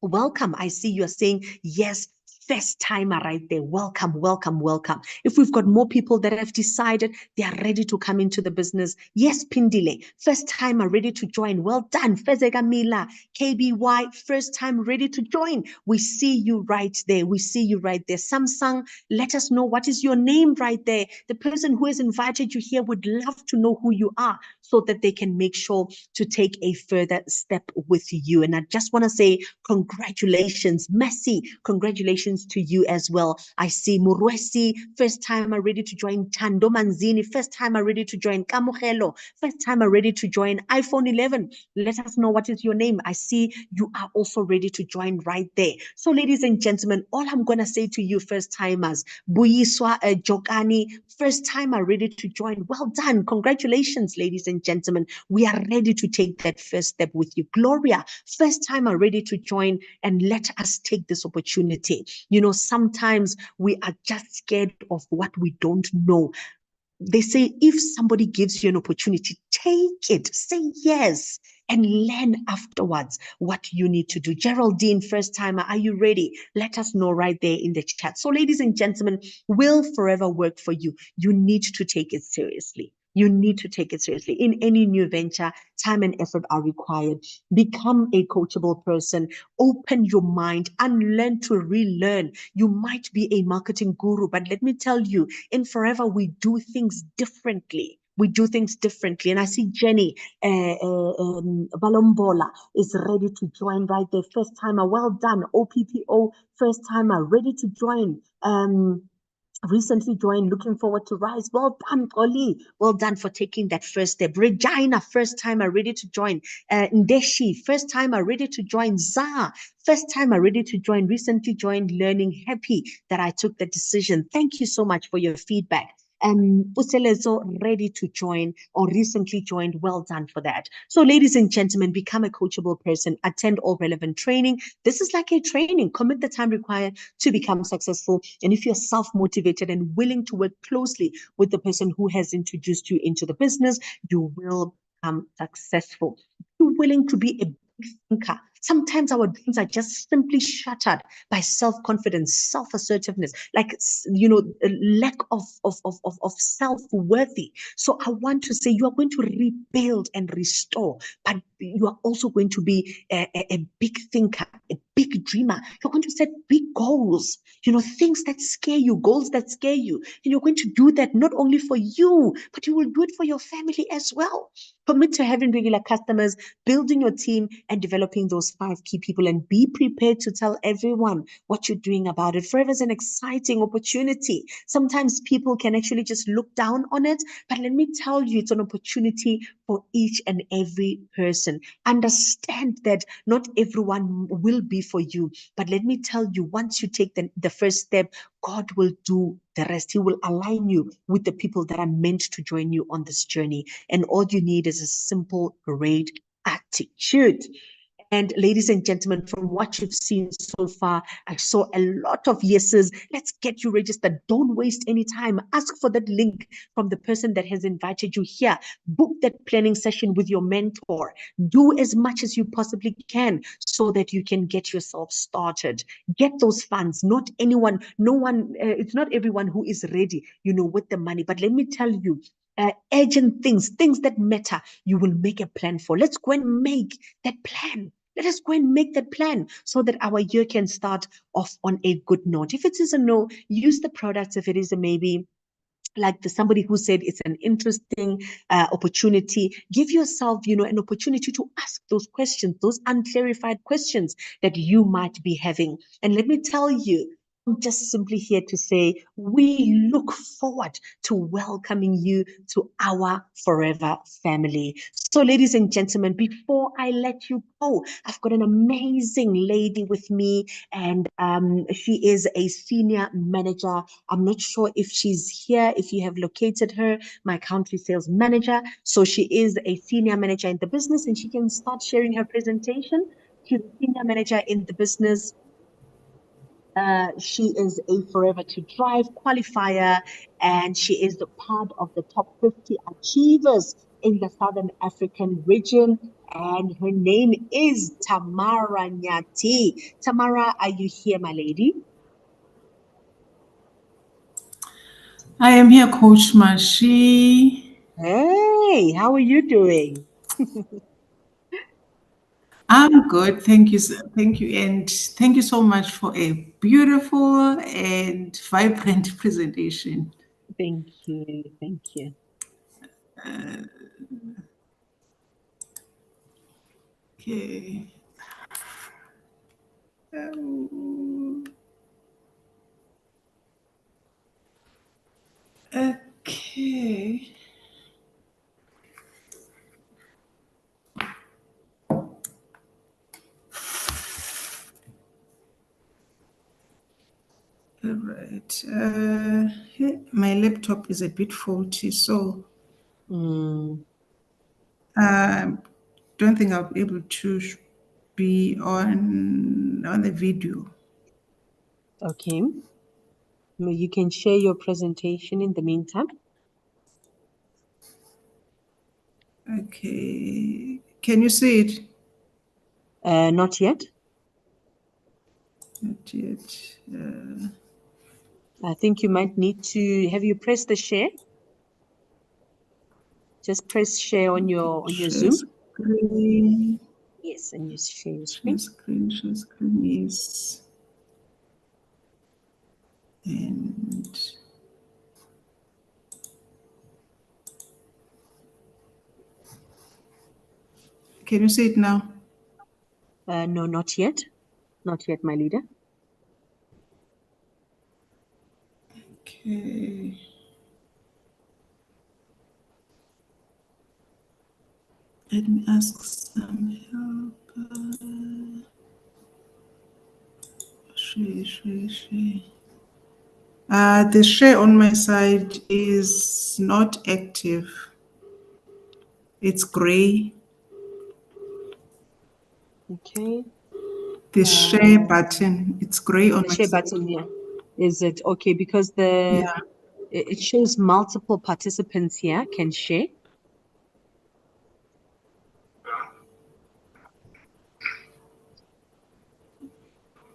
Speaker 1: welcome. I see you're saying yes, first timer right there. Welcome, welcome, welcome. If we've got more people that have decided they are ready to come into the business, yes, Pindile, first timer ready to join. Well done. Fezega Mila, KBY, first time ready to join. We see you right there. We see you right there. Samsung, let us know what is your name right there. The person who has invited you here would love to know who you are so that they can make sure to take a further step with you. And I just want to say congratulations, Mashii, congratulations to you as well. I see Murwesi, first timer ready to join. Tando Manzini, first timer ready to join. Kamogelo, first timer ready to join. iPhone 11, let us know what is your name. I see you are also ready to join right there. So ladies and gentlemen, all I'm going to say to you first timers, Buyiswa Jokani, first timer ready to join. Well done. Congratulations, ladies and gentlemen. We are ready to take that first step with you. Gloria, first timer ready to join, and let us take this opportunity. You know, sometimes we are just scared of what we don't know. They say if somebody gives you an opportunity, take it, say yes, and learn afterwards what you need to do. Geraldine, first timer, are you ready? Let us know right there in the chat. So ladies and gentlemen, will forever work for you. You need to take it seriously. You need to take it seriously. In any new venture, time and effort are required. Become a coachable person. Open your mind and learn to relearn. You might be a marketing guru, but let me tell you, in Forever, we do things differently. We do things differently. And I see Jenny Balombola is ready to join right there. First timer, well done. OPPO, first timer, ready to join. Recently joined, looking forward to rise. Well done, Oli. Well done for taking that first step. Regina, first timer, ready to join. Ndeshi, first timer, ready to join. Za, first timer, ready to join. Recently joined, learning. Happy that I took the decision. Thank you so much for your feedback. Puselezo, ready to join or recently joined. Well done for that. So ladies and gentlemen, become a coachable person, attend all relevant training. This is like a training. Commit the time required to become successful. And if you're self-motivated and willing to work closely with the person who has introduced you into the business, you will become successful. You're willing to be a big thinker. Sometimes our dreams are just simply shattered by self-confidence, self-assertiveness, like, you know, a lack of self-worthy. So I want to say you are going to rebuild and restore, but you are also going to be a big thinker, a big dreamer. You're going to set big goals, you know, things that scare you, goals that scare you. And you're going to do that not only for you, but you will do it for your family as well. Commit to having regular customers, building your team, and developing those 5 key people, and be prepared to tell everyone what you're doing about it. Forever is an exciting opportunity. Sometimes people can actually just look down on it, but let me tell you, it's an opportunity for each and every person. Understand that not everyone will be for you, but let me tell you, once you take the first step, God will do the rest. He will align you with the people that are meant to join you on this journey. And all you need is a simple, great attitude. And ladies and gentlemen, from what you've seen so far, I saw a lot of yeses. Let's get you registered. Don't waste any time. Ask for that link from the person that has invited you here. Book that planning session with your mentor. Do as much as you possibly can so that you can get yourself started. Get those funds. Not anyone, no one, it's not everyone who is ready, with the money. But let me tell you, urgent things that matter, you will make a plan for. Let's go and make that plan. Let us go and make that plan so that our year can start off on a good note. If it is a no, use the products. If it is a maybe, like somebody who said it's an interesting opportunity, give yourself, an opportunity to ask those questions, those unclarified questions that you might be having. And let me tell you, I'm just simply here to say we look forward to welcoming you to our forever family. So, ladies and gentlemen, before I let you go, I've got an amazing lady with me, and she is a senior manager. I'm not sure if she's here, if you have located her, my country sales manager. So she is a senior manager in the business, and she can start sharing her presentation. She's a senior manager in the business. She is a Forever to Drive qualifier, and she is the part of the top 50 achievers in the Southern African region. And her name is Tamara Nyathi. Tamara, are you here, my lady?
Speaker 3: I am here, Coach Mashii.
Speaker 1: Hey, how are you doing?
Speaker 3: I'm good. Thank you. Thank you. And thank you so much for a beautiful and vibrant presentation.
Speaker 1: Thank you. Thank you.
Speaker 3: Okay. Um, okay. All right. My laptop is a bit faulty, so
Speaker 1: Mm,
Speaker 3: I don't think I'll be able to be on the video.
Speaker 1: okay. Well, you can share your presentation in the meantime.
Speaker 3: Okay. Can you see it?
Speaker 1: Not yet.
Speaker 3: Not yet.
Speaker 1: I think you might need to have you pressed the share. Just press share on your
Speaker 3: Share
Speaker 1: Zoom.
Speaker 3: screen.
Speaker 1: Yes, and you share your
Speaker 3: Share
Speaker 1: screen.
Speaker 3: screen. Share screen. Yes. And can you see it now?
Speaker 1: No, not yet. Not yet, my leader.
Speaker 3: Okay. Let me ask some help. Share. The share on my side is not active. It's gray.
Speaker 1: Okay.
Speaker 3: The share
Speaker 1: Uh,
Speaker 3: button, it's gray on
Speaker 1: the
Speaker 3: my
Speaker 1: share
Speaker 3: side.
Speaker 1: button here. Is it okay? Because
Speaker 3: Yeah.
Speaker 1: it shows multiple participants here can share.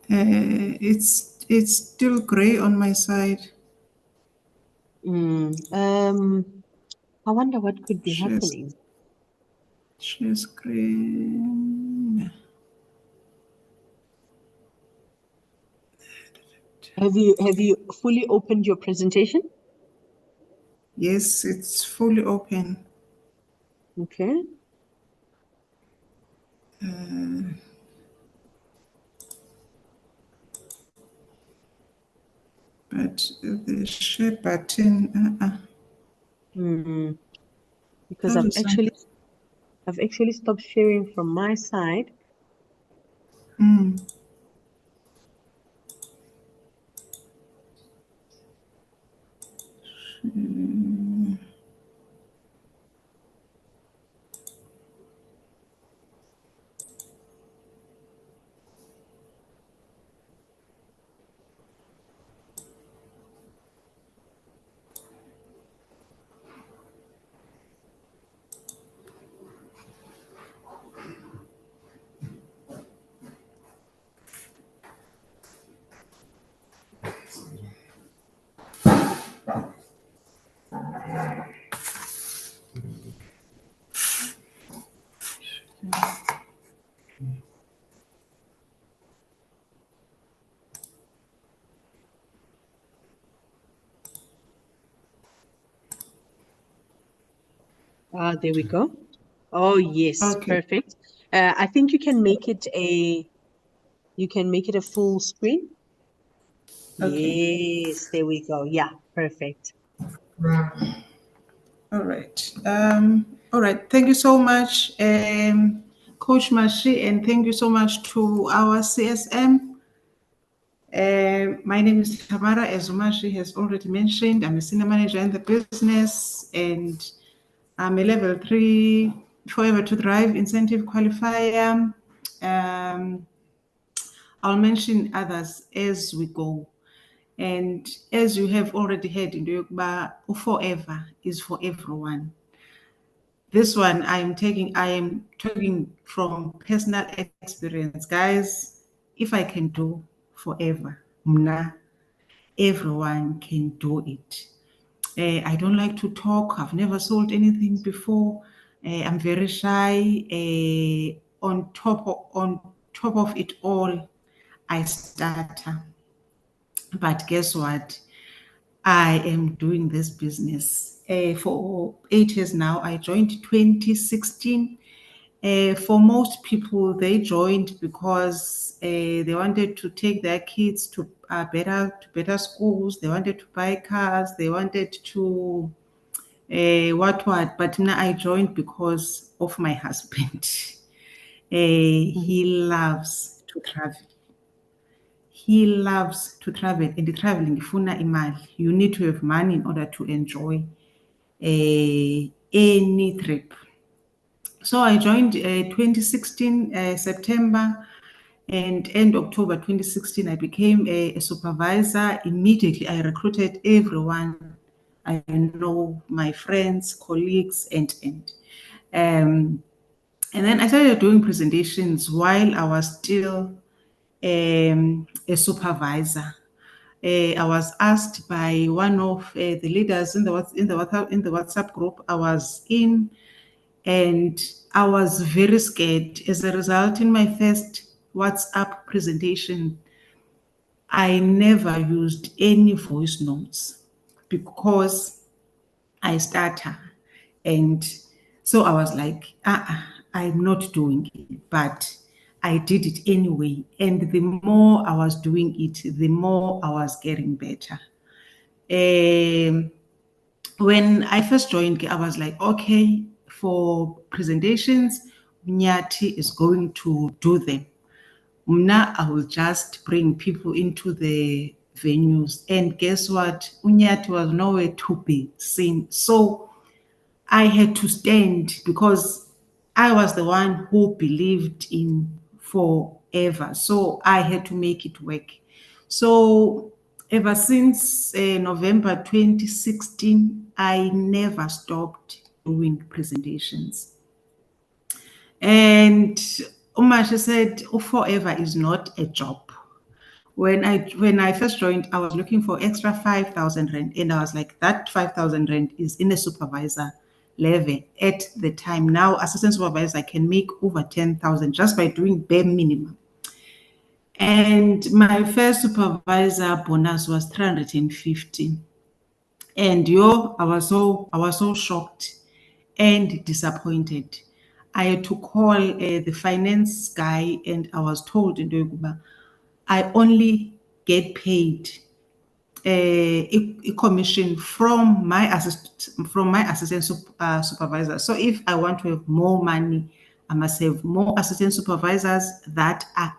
Speaker 3: It's still gray on my side.
Speaker 1: I wonder what could be
Speaker 3: Share,
Speaker 1: happening.
Speaker 3: share screen.
Speaker 1: Have you fully opened your presentation?
Speaker 3: Yes, it's fully open.
Speaker 1: Okay.
Speaker 3: But the share button,
Speaker 1: Mm, because
Speaker 3: how
Speaker 1: I've
Speaker 3: does that?
Speaker 1: actually stopped sharing from my side.
Speaker 3: Mm,
Speaker 1: There we go. Oh, yes,
Speaker 3: Okay.
Speaker 1: perfect. I think you can make it a full screen.
Speaker 3: Okay.
Speaker 1: Yes, there we go. Yeah, perfect.
Speaker 3: All right. All right. Thank you so much, Coach Mashii, and thank you so much to our CSM. My name is Tamara, as Mashii has already mentioned. I'm a senior manager in the business, and I'm a level 3 Forever to Thrive incentive qualifier. I'll mention others as we go. And as you have already heard in the Yoruba, forever is for everyone. This one I am talking from personal experience. Guys, if I can do forever, mna, everyone can do it. I don't like to talk. I've never sold anything before. I'm very shy. On top of it all, I stutter. But guess what? I am doing this business for 8 years now. I joined 2016. For most people, they joined because they wanted to take their kids to better schools. They wanted to buy cars. They wanted to what. But now I joined because of my husband.
Speaker 1: Mhm.
Speaker 3: He loves to travel. He loves to travel, and the traveling ifuna imali. You need to have money in order to enjoy any trip. So I joined 2016 September, and end October 2016 I became a supervisor. Immediately I recruited everyone I know, my friends, colleagues, um, and then I started doing presentations while I was still a supervisor. I was asked by one of the leaders in the WhatsApp group I was in, and I was very scared. As a result, in my first WhatsApp presentation, I never used any voice notes because I stutter. And so I was like, I'm not doing it. But I did it anyway. And the more I was doing it, the more I was getting better. Um, when I first joined, I was like, okay, for presentations, Nyathi is going to do them. Mna, I will just bring people into the venues. And guess what? Unyati was nowhere to be seen. So I had to stand because I was the one who believed in forever. So I had to make it work. So ever since November 2016, I never stopped doing presentations. And Umasha said, forever is not a job. When I first joined, I was looking for extra 5,000 rand, and I was like, that 5,000 rand is in a supervisor level at the time. Now, assistant supervisor, I can make over 10,000 just by doing bare minimum. And my first supervisor bonus was 350. And I was so shocked and disappointed. I had to call the finance guy, and I was told in Yoruba, I only get paid a commission from my assistant supervisor. So if I want to have more money, I must have more assistant supervisors that are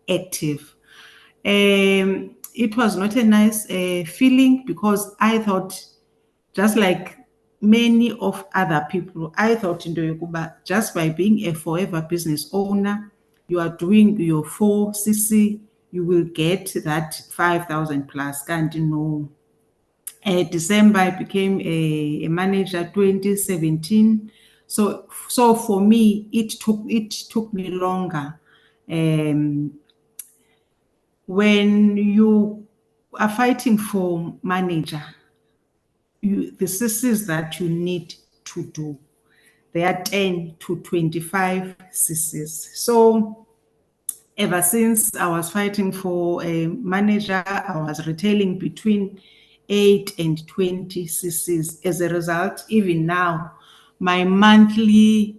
Speaker 3: active. It was not a nice feeling because I thought, just like many of other people, I thought in Yoruba, just by being a forever business owner, you are doing your 4cc, you will get that 5,000 plus. Can't you know? December, I became a manager 2017. So for me, it took me longer. When you are fighting for manager, the CCs that you need to do, they are 10 to 25 CCs. So ever since I was fighting for a manager, I was retailing between 8 and 20 CCs. As a result, even now, my monthly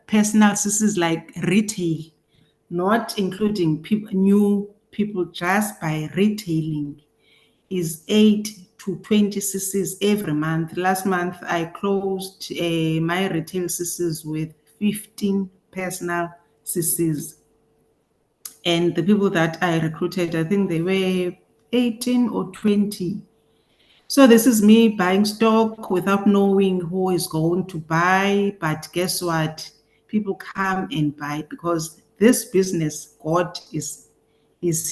Speaker 3: personal CCs like retail, not including new people, just by retailing, is 8 to 20 CCs every month. Last month, I closed my retail CCs with 15 personal CCs. And the people that I recruited, I think they were 18 or 20. So this is me buying stock without knowing who is going to buy. But guess what? People come and buy because this business, God is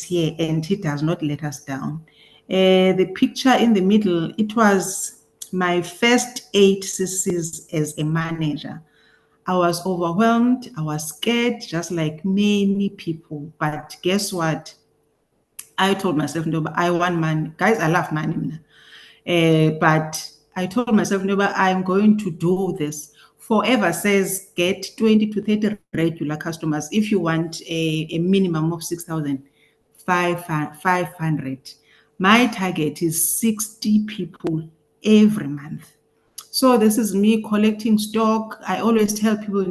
Speaker 3: here and He does not let us down. The picture in the middle, it was my first 8 CCs as a manager. I was overwhelmed. I was scared, just like many people. But guess what? I told myself, no, but I want money. Guys, I love money. But I told myself, no, but I'm going to do this. Forever says get 20 to 30 regular customers if you want a minimum of 6,500. My target is 60 people every month. So this is me collecting stock. I always tell people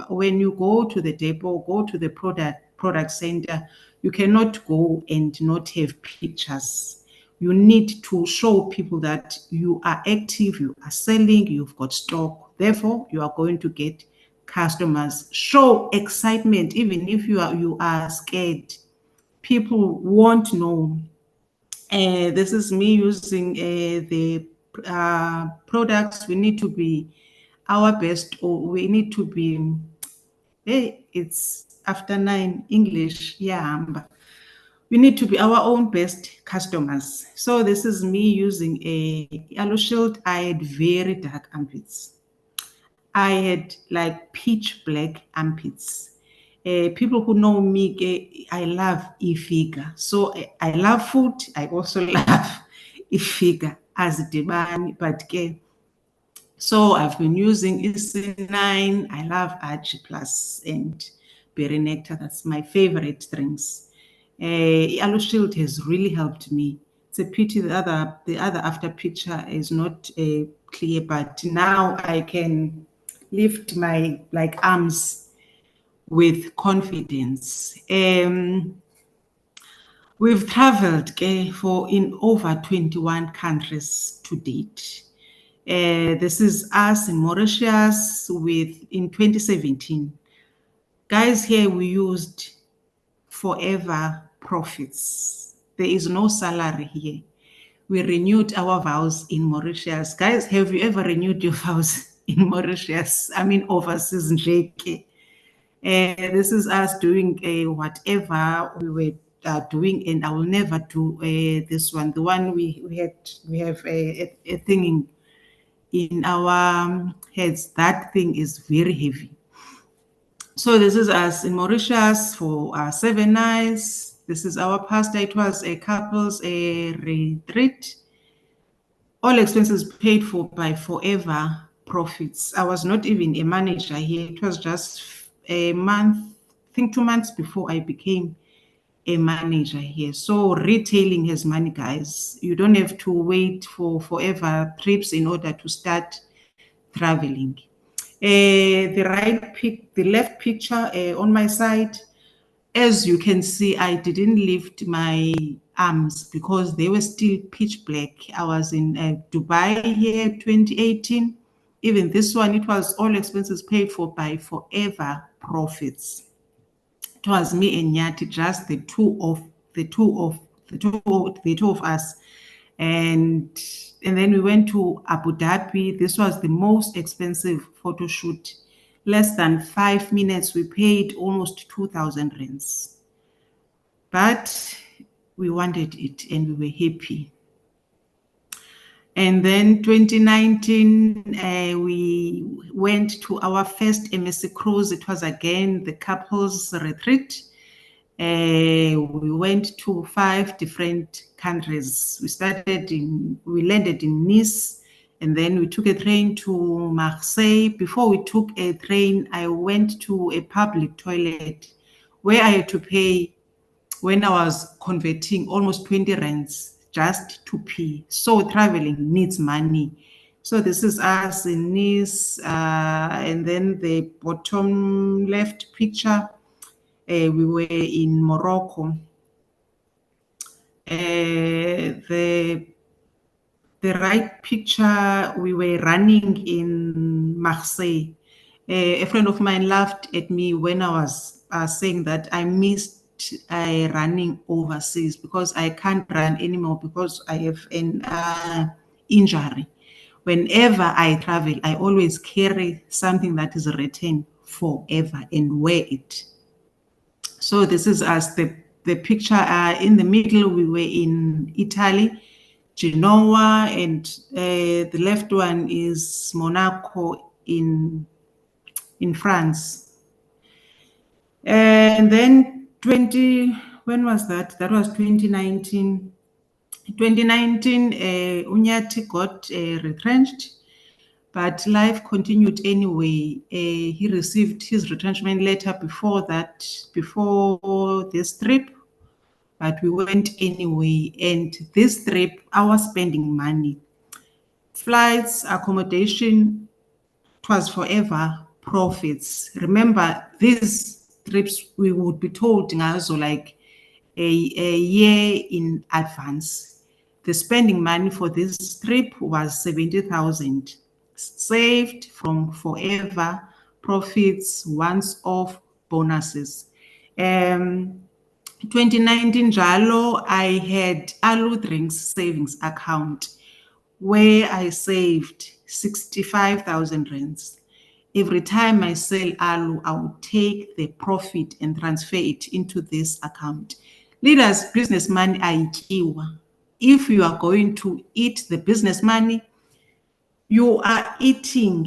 Speaker 3: when you go to the depot, go to the product center, you cannot go and not have pictures. You need to show people that you are active, you are selling, you've got stock. Therefore, you are going to get customers. Show excitement, even if you are scared. People won't know. This is me using the products. We need to be our best, or we need to be, hey, it's after 9 English, yeah. We need to be our own best customers. So this is me using a yellow shield. I had very dark armpits. I had like pitch black armpits. People who know me, I love e-figure. So I love food. I also love e-figure as demand, but so I've been using EC9. I love Archie Plus and Berry Nectar. That's my favorite drinks. Yellow Shield has really helped me. It's a pity the other after picture is not clear, but now I can lift my arms with confidence. We've traveled for in over 21 countries to date. This is us in Mauritius in 2017. Guys, here we used forever profits. There is no salary here. We renewed our vows in Mauritius. Guys, have you ever renewed your vows in Mauritius? I mean, overseas, Njeke. This is us doing whatever we were doing, and I will never do this one. The one we have a thing in our heads. That thing is very heavy. So this is us in Mauritius for 7 nights. This is our pastor. It was a couples retreat. All expenses paid for by Forever Profits. I was not even a manager here. It was just a month, I think 2 months before I became a manager here. So retailing has money, guys. You don't have to wait for forever trips in order to start traveling. The left picture on my side, as you can see, I didn't lift my arms because they were still pitch black. I was in Dubai here, 2018. Even this one, it was all expenses paid for by Forever Profits. It was me and Nyathi, just the two of us, and then we went to Abu Dhabi. This was the most expensive photo shoot. Less than 5 minutes, we paid almost 2,000 rands. But we wanted it and we were happy. And then 2019, we went to our first MSC cruise. It was again the couples retreat. We went to 5 different countries. We landed in Nice, and then we took a train to Marseille. Before we took a train, I went to a public toilet where I had to pay, when I was converting, almost 20 rands just to pee. So traveling needs money. So this is us in Nice, and then the bottom left picture, we were in Morocco. The right picture, we were running in Marseille. A friend of mine laughed at me when I was saying that I missed running overseas because I can't run anymore because I have an injury. Whenever I travel, I always carry something that is written forever and wear it. So this is us, the picture in the middle, we were in Italy, Genoa, and the left one is Monaco in France. And then when was that? That was 2019. 2019, Nyathi got retrenched, but life continued anyway. He received his retrenchment letter before this trip, but we went anyway. And this trip, I was spending money. Flights, accommodation, it was forever profits. Remember, these trips we would be told also like a year in advance. The spending money for this trip was 70,000, saved from forever profits, once off bonuses. 2019 Jalo, I had Alu Drinks savings account where I saved 65,000 rands. Every time I sell alu, I will take the profit and transfer it into this account. Leaders, business money aikiwa. If you are going to eat the business money, you are eating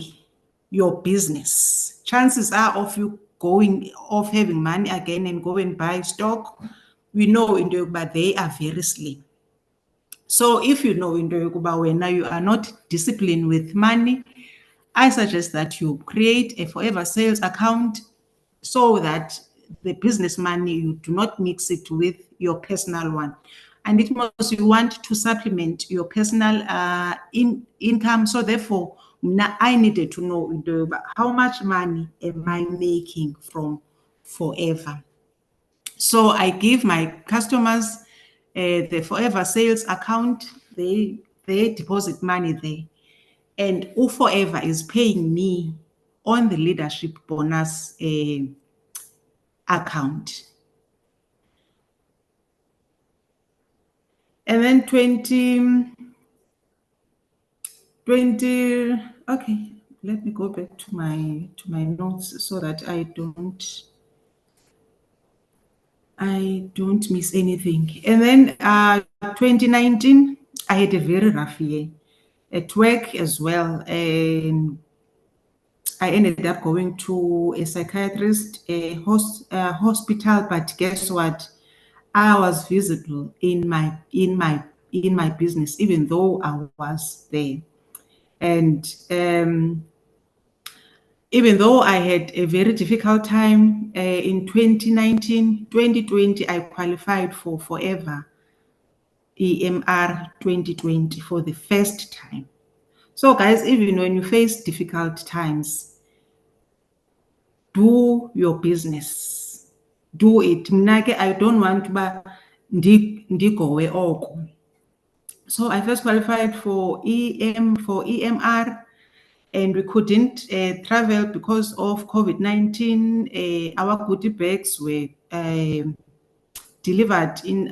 Speaker 3: your business. Chances are of you having money again and go and buy stock, we know but they are very slim. So if you know now you are not disciplined with money, I suggest that you create a forever sales account so that the business money, you do not mix it with your personal one. And it must, you want to supplement your personal income. So therefore, I needed to know how much money am I making from forever. So I give my customers the forever sales account. They deposit money there. And Forever is paying me on the leadership bonus account. And then 20, okay, let me go back to my notes so that I don't miss anything. And then 2019, I had a very rough year at work as well. And I ended up going to a psychiatrist, a hospital, but guess what? I was visible in my business, even though I was there. And even though I had a very difficult time in 2019, 2020, I qualified for Forever EMR 2020 for the first time. So guys, even when you face difficult times, do your business. Do it. I don't want to ndigowe oko. So I first qualified for EMR, and we couldn't travel because of COVID-19. Our goodie bags were delivered in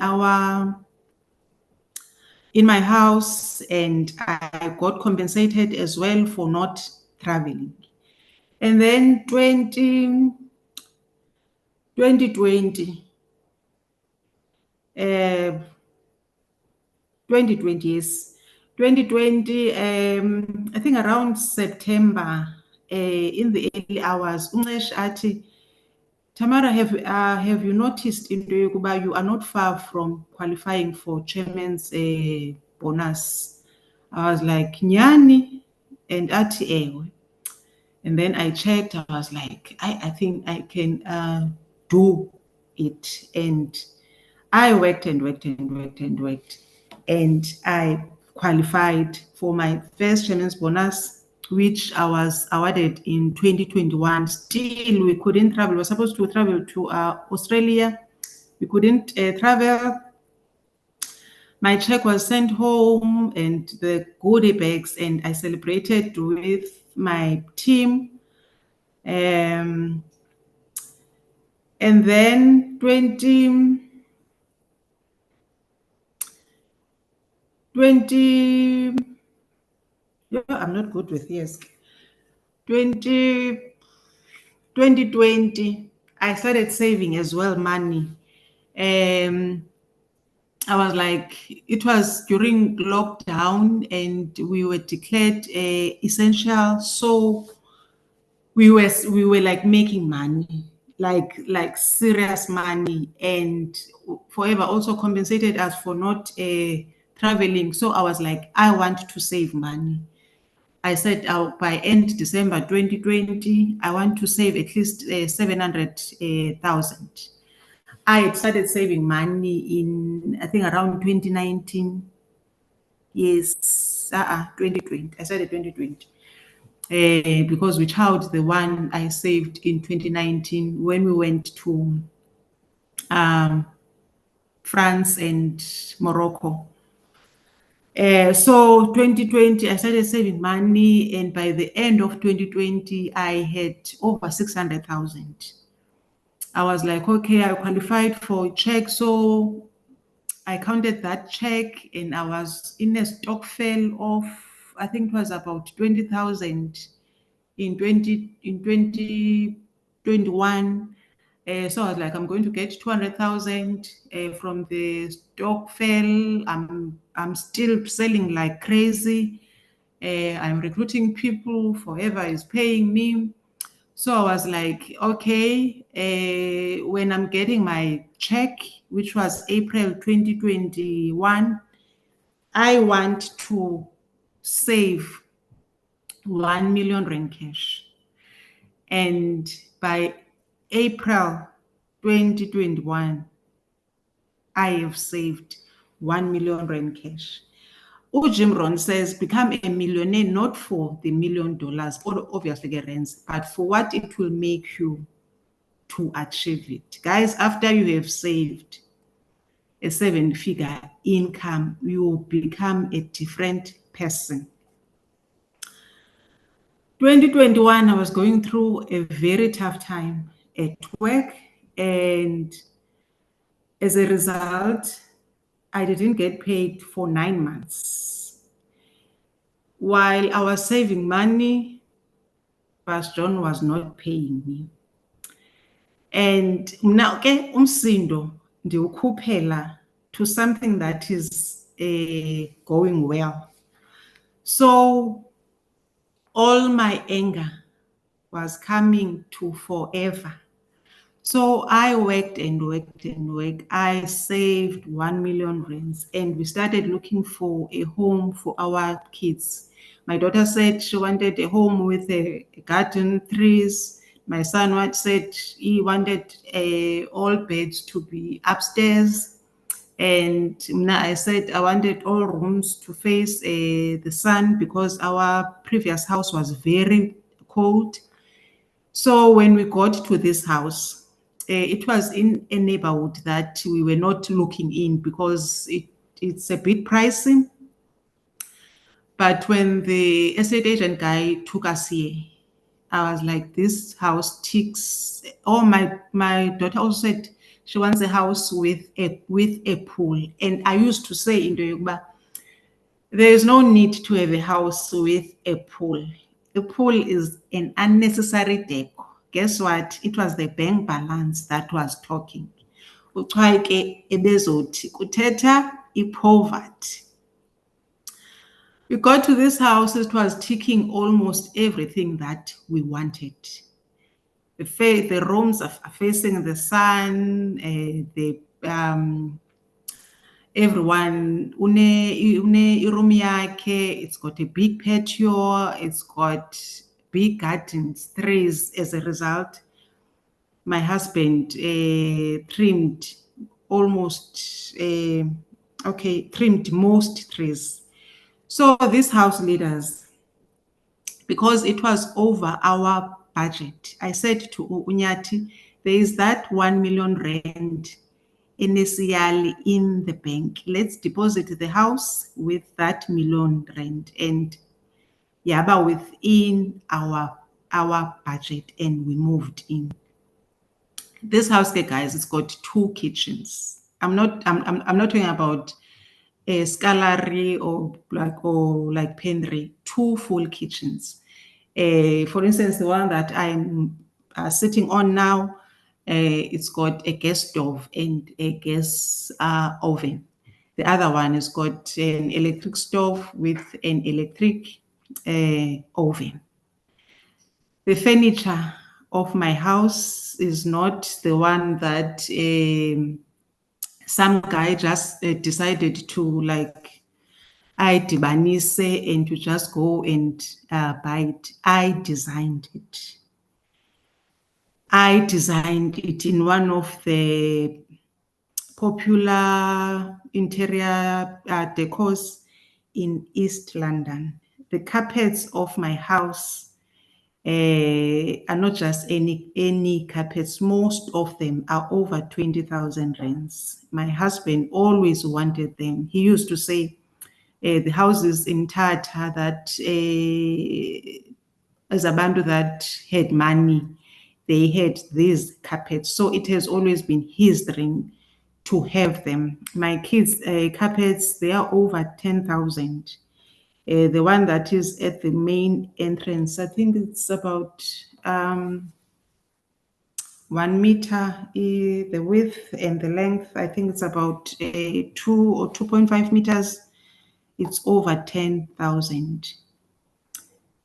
Speaker 3: my house, and I got compensated as well for not traveling. And then 2020, 2020, yes. 2020, I think around September, in the early hours, Tamara, have you noticed into yokuba you are not far from qualifying for chairman's bonus? I was like, Nyani, and ati ewe. And then I checked, I was like, I think I can do it. And I worked and worked and worked and worked. And I qualified for my first chairman's bonus, which I was awarded in 2021. Still, we couldn't travel. We were supposed to travel to Australia. We couldn't travel. My check was sent home and the goodie bags, and I celebrated with my team. And then 20, yeah, I'm not good with years. 2020, I started saving as well money. I was like, it was during lockdown and we were declared essential. So we were like making money, like serious money, and Forever also compensated us for not traveling. So I was like, I want to save money. I said by end December 2020, I want to save at least 700,000. I had started saving money in, I think, around 2019. Yes, 2020. I started 2020. Because we child the one I saved in 2019 when we went to France and Morocco. So 2020, I started saving money, and by the end of 2020, I had over 600,000. I was like, okay, I qualified for a check. So I counted that check, and I was in a stokvel of, I think it was about 20,000 in 2021. So I was like, I'm going to get 200,000 from the stokvel. I'm still selling like crazy. I'm recruiting people. Forever is paying me. So I was like, okay, when I'm getting my check, which was April 2021, I want to save 1 million rand cash. And by April 2021, I have saved 1 million rand cash. Jim Ron says, become a millionaire not for the $1 million, or obviously get rands, but for what it will make you to achieve it. Guys, after you have saved a 7-figure income, you will become a different person. 2021, I was going through a very tough time at work, and as a result, I didn't get paid for 9 months. While I was saving money, Pastor John was not paying me. And now, okay, umsindo ndiwukhuphela to something that is going well. So all my anger was coming to Forever. So I worked and worked and worked. I saved 1 million rands, and we started looking for a home for our kids. My daughter said she wanted a home with a garden, trees. My son said he wanted all beds to be upstairs. And I said I wanted all rooms to face the sun because our previous house was very cold. So when we got to this house, it was in a neighborhood that we were not looking in because it's a bit pricey. But when the estate agent guy took us here, I was like, this house ticks. Oh, my daughter also said she wants a house with a pool. And I used to say in the Yoruba, there is no need to have a house with a pool. A pool is an unnecessary decor. Guess what? It was the bank balance that was talking. Kuthiwa ke ebezothi kuthetha ipoverty. We got to this house, it was ticking almost everything that we wanted. The rooms are facing the sun, everyone room yakhe, it's got a big patio, it's got big gardens, trees. As a result, my husband trimmed most trees. So these house leaders, because it was over our budget, I said to Nyathi, there is that 1 million rand initially in the bank. Let's deposit the house with that million rand and but within our budget, and we moved in. This house here, guys, it's got 2 kitchens. I'm not talking about a scullery or like pantry. 2 full kitchens. For instance, the one that I'm sitting on now, it's got a gas stove and a gas oven. The other one has got an electric stove with an electric oven. The furniture of my house is not the one that some guy just decided to like dibanise and to just go and buy it. I designed it. I designed it in one of the popular interior decors in East London. The carpets of my house are not just any carpets. Most of them are over 20,000 rands. My husband always wanted them. He used to say the houses in Tata that as abantu that had money, they had these carpets. So it has always been his dream to have them. My kids' carpets, they are over 10,000. The one that is at the main entrance, I think it's about 1 meter, the width and the length, I think it's about 2 or 2.5 meters. It's over 10,000.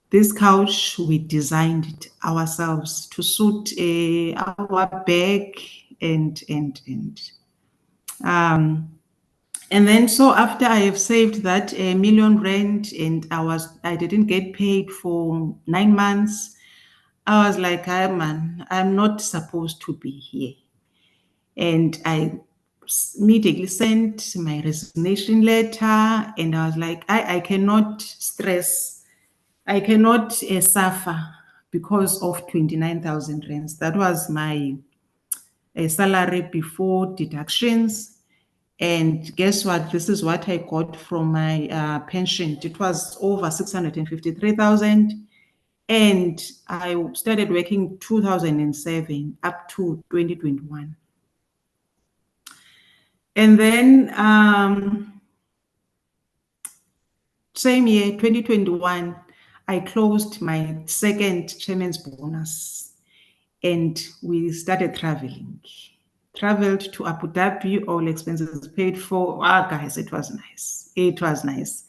Speaker 3: This couch, we designed it ourselves to suit our bag and then so after I have saved that R1 million and I didn't get paid for 9 months, I was like, man, I'm not supposed to be here. And I immediately sent my resignation letter, and I was like, I cannot stress, I cannot suffer because of 29,000 rands. That was my salary before deductions. And guess what? This is what I got from my pension. It was over 653,000. And I started working 2007 up to 2021. And then same year, 2021, I closed my second chairman's bonus and we started traveling. Traveled to Abu Dhabi, all expenses paid for. Guys, it was nice. It was nice.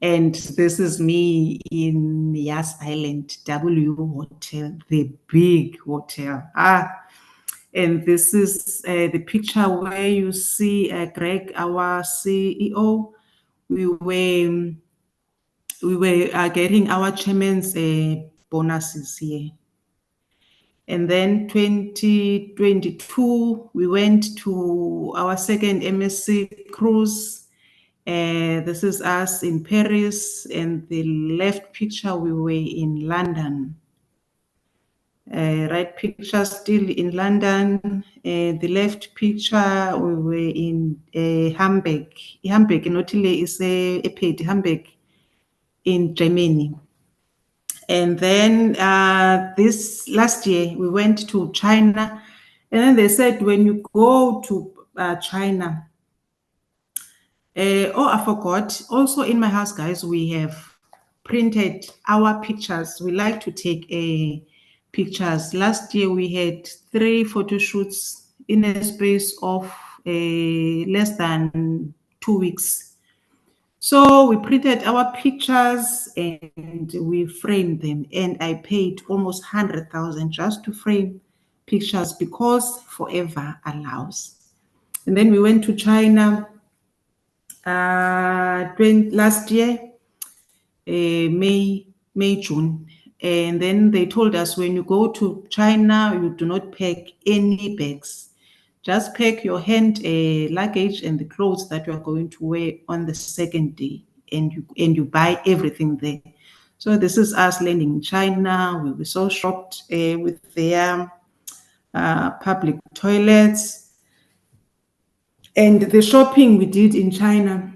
Speaker 3: And this is me in Yas Island, W Hotel, the big hotel. And this is the picture where you see Greg, our CEO. We were getting our chairman's bonuses here. And then 2022, we went to our second MSC cruise. This is us in Paris, and the left picture, we were in London. Right picture, still in London. The left picture, we were in Hamburg. Hamburg, not is a paid Hamburg in Germany. And then this last year, we went to China. And then they said, when you go to China, I forgot. Also in my house, guys, we have printed our pictures. We like to take pictures. Last year, we had 3 photo shoots in a space of less than 2 weeks. So we printed our pictures and we framed them, and I paid almost 100,000 just to frame pictures because forever allows. And then we went to China last year, May, June. And then they told us, when you go to China, you do not pack any bags. Just pack your hand luggage and the clothes that you are going to wear on the second day. you buy everything there. So this is us landing in China. We were so shocked with their public toilets. And the shopping we did in China,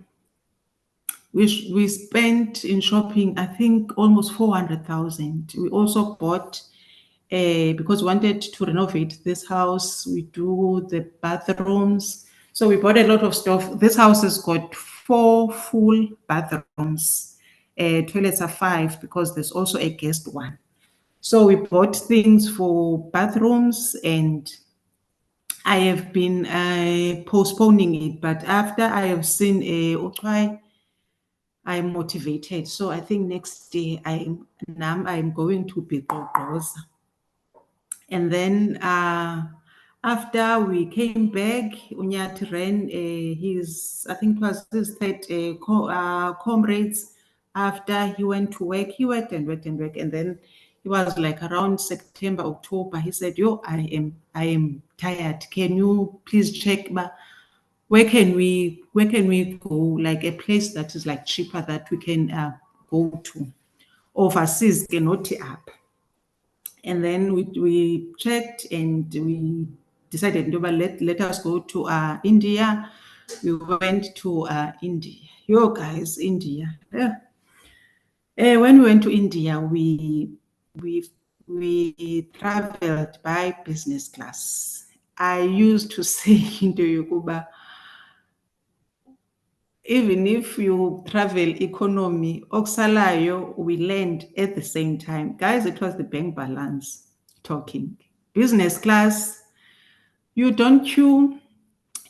Speaker 3: we spent in shopping, I think, almost 400,000. We also bought, because we wanted to renovate this house, we do the bathrooms. So we bought a lot of stuff. This house has got 4 full bathrooms. Toilets are 5 because there's also a guest one. So we bought things for bathrooms, and I have been postponing it. But after I have seen I'm motivated. So I think next day I'm going to be Rakgoale. And then after we came back, Nyathi ran I think it was his third comrades. After he went to work, he worked and worked and worked. And then it was like around September, October, he said, yo, I am tired. Can you please check where can we go, like a place that is like cheaper that we can go to overseas, cannot up. And then we checked and we decided, let us go to India. We went to India. Yo, guys, India. Yeah. When we went to India, we traveled by business class. I used to say into Yokuba, even if you travel economy, okusalayo, we land at the same time. Guys, it was the bank balance talking. Business class, you don't queue.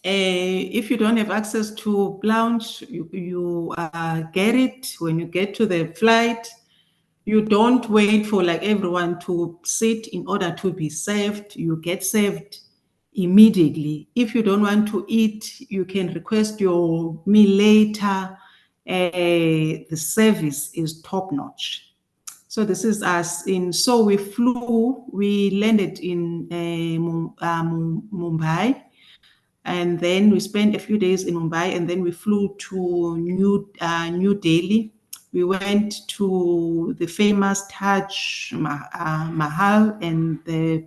Speaker 3: If you don't have access to lounge, you get it when you get to the flight. You don't wait for like everyone to sit in order to be served. You get served immediately. If you don't want to eat, you can request your meal later. The service is top notch. So this is us so we landed in Mumbai, and then we spent a few days in Mumbai, and then we flew to New Delhi. We went to the famous Taj Mahal and the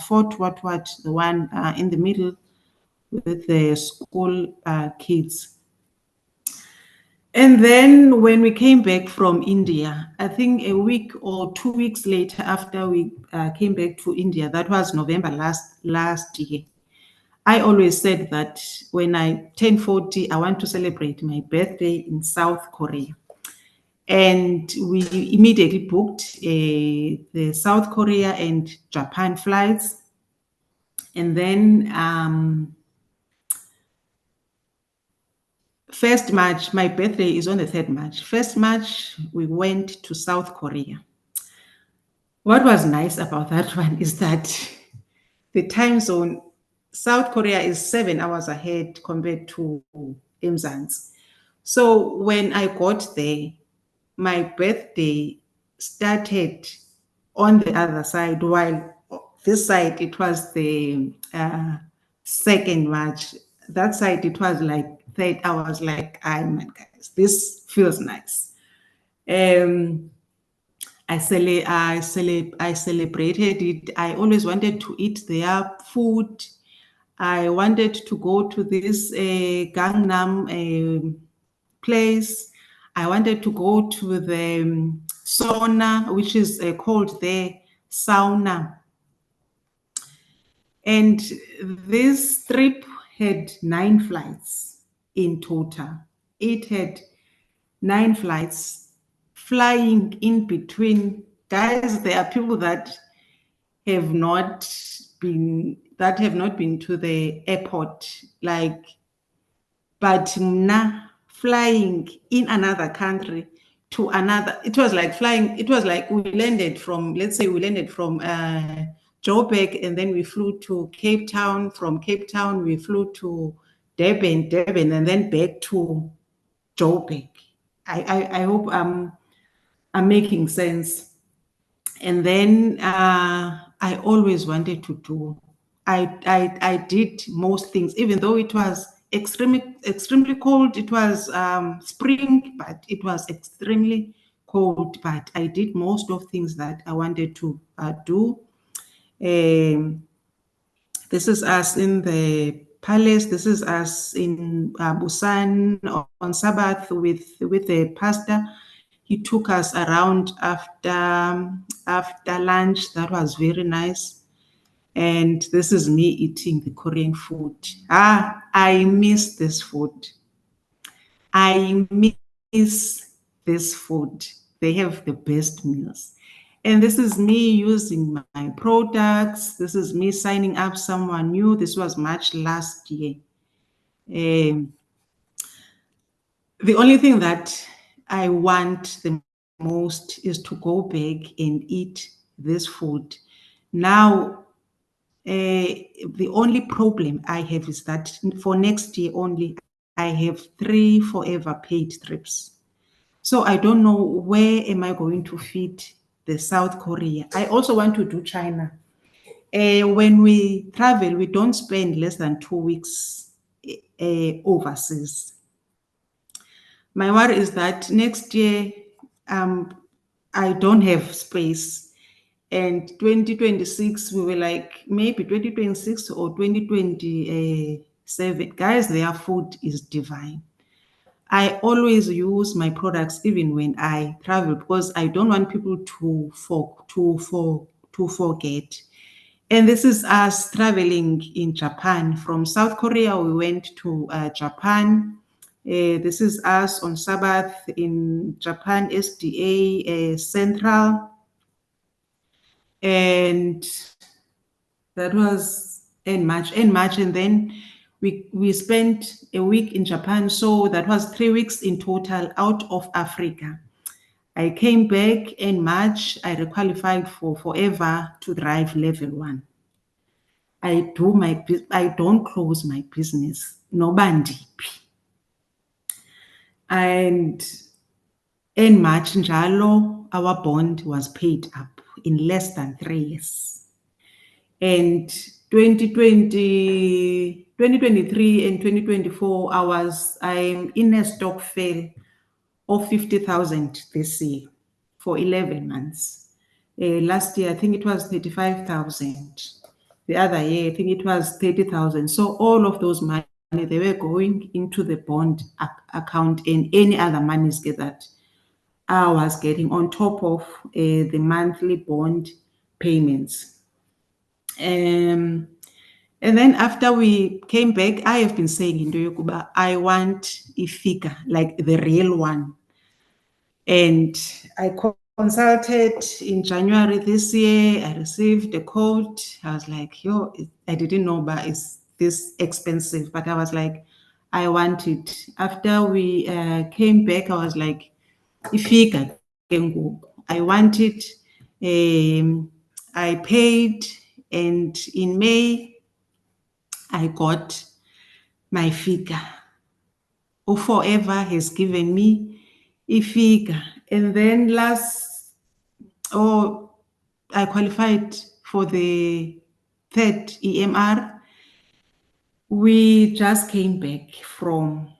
Speaker 3: Fort the one in the middle with the school kids. And then when we came back from India, I think a week or 2 weeks later after we came back to India, that was November last year, I always said that when I turn 40, I want to celebrate my birthday in South Korea. And we immediately booked the South Korea and Japan flights. And then 1st March, my birthday is on the 3rd March. 1st March, we went to South Korea. What was nice about that one is that the time zone, South Korea is 7 hours ahead compared to Mzansi. So when I got there, my birthday started on the other side, while this side, it was the 2nd March. That side, it was like 3rd. I was like, man, guys, this feels nice. I celebrated it. I always wanted to eat their food. I wanted to go to this Gangnam place. I wanted to go to the sauna, which is called the sauna. And this trip had 9 flights in total. It had 9 flights flying in between. Guys, there are people that have not been to the airport, but now flying in another country to another, it was like we landed from, let's say we landed from Joburg, and then we flew to Cape Town. From Cape Town, we flew to Durban, and then back to Joburg. I hope I'm making sense. And then I always wanted to do. I did most things, even though it was extremely cold. It was spring, but it was extremely cold. But I did most of things that I wanted to do. This is us in the palace. This is us in Busan on Sabbath with the pastor. He took us around after lunch. That was very nice. And this is me eating the Korean food. I miss this food. I miss this food. They have the best meals. And this is me using my products. This is me signing up someone new. This was March last year. The only thing that I want the most is to go back and eat this food. Now, the only problem I have is that for next year only, I have 3 forever paid trips. So I don't know where am I going to fit the South Korea. I also want to do China. When we travel, we don't spend less than 2 weeks overseas. My worry is that next year I don't have space. And 2026, we were like, maybe 2026 or 2027. Guys, their food is divine. I always use my products even when I travel because I don't want people to forget. And this is us traveling in Japan. From South Korea, we went to Japan. This is us on Sabbath in Japan SDA Central. And that was in March. And then we spent a week in Japan. So that was 3 weeks in total out of Africa. I came back in March. I requalified for forever to drive level 1. I don't close my business. No bandiphi. And in March, njalo, our bond was paid up in less than 3 years. And 2023 and 2024, I'm in a stock fail of 50,000 this year for 11 months. Last year, I think it was 35,000. The other year, I think it was 30,000. So all of those money, they were going into the bond account and any other monies that I was getting on top of the monthly bond payments. And then after we came back, I have been saying in Yokuba, I want a figure, like the real one. And I consulted in January this year. I received a quote. I was like, I didn't know, but it's this expensive. But I was like, I want it. After we came back, I was like, a figure. I want it. I paid. And in May, I got my figure. Who forever has given me a figure. And then I qualified for the third EMR. We just came back from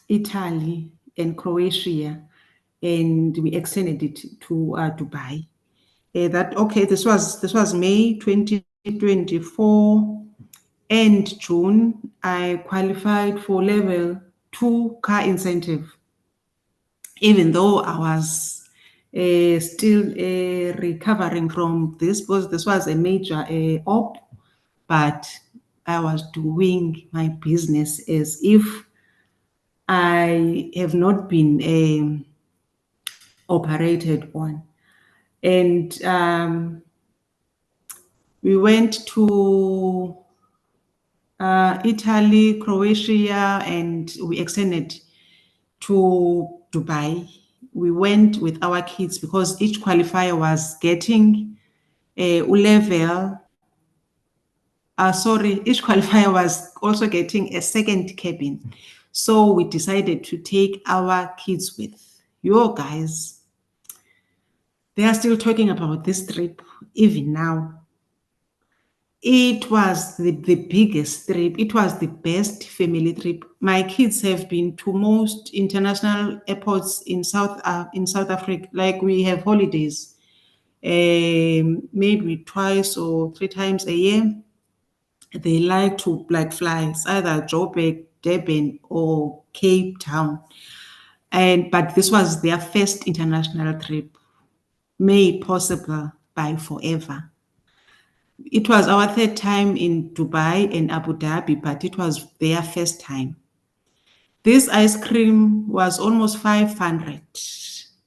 Speaker 3: Italy and Croatia, and we extended it to Dubai. This was May 2024. And June, I qualified for level 2 car incentive, even though I was still recovering from this because this was a major op, but I was doing my business as if I have not been operated on. And we went to Italy, Croatia, and we extended to Dubai. We went with our kids because each qualifier was getting a level. Each qualifier was also getting a second cabin. So we decided to take our kids with. Guys, they are still talking about this trip even now. It was the biggest trip. It was the best family trip. My kids have been to most international airports in South Africa. Like, we have holidays, maybe twice or three times a year. They like to fly. It's either Joburg, Durban, or Cape Town. But this was their first international trip, made possible by Forever. It was our third time in Dubai and Abu Dhabi, but it was their first time. This ice cream was almost 500,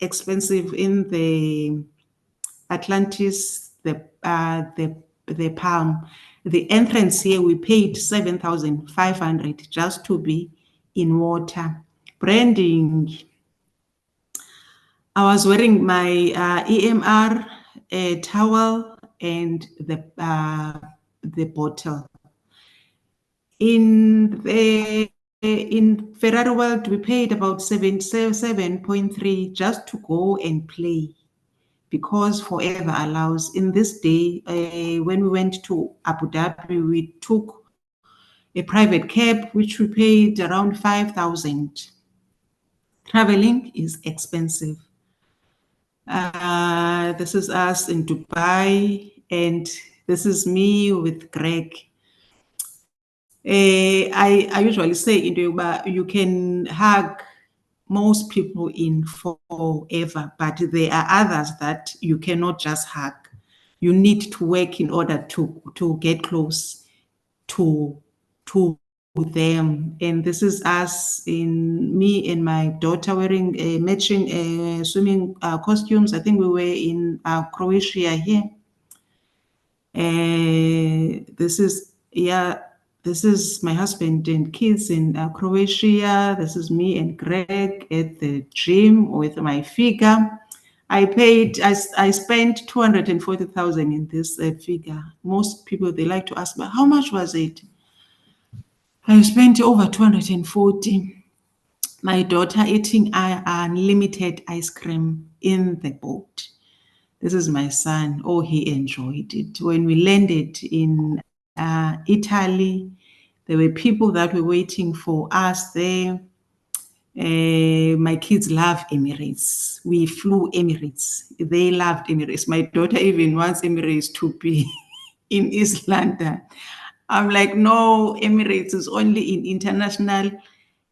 Speaker 3: expensive in the Atlantis, the Palm. The entrance here, we paid 7,500 just to be in water. Branding, I was wearing my EMR towel and the bottle. In Ferrari World, we paid about 7.3 just to go and play, because Forever allows. In this day, when we went to Abu Dhabi, we took a private cab, which we paid around 5,000. Traveling is expensive. This is us in Dubai, and this is me with Greg. I usually say in Dubai, you can hug most people in Forever, but there are others that you cannot just hug. You need to work in order to get close to them. And this is us, in me and my daughter, wearing matching swimming costumes. I think we were in Croatia here. This is my husband and kids in Croatia. This is me and Greg at the gym with my figure. I spent 240,000 in this figure. Most people, they like to ask me, how much was it? I spent over 240. My daughter eating unlimited ice cream in the boat. This is my son. Oh, he enjoyed it. When we landed in Italy, there were people that were waiting for us there. My kids love Emirates. We flew Emirates. They loved Emirates. My daughter even wants Emirates to be in East London. I'm like, no, Emirates is only in international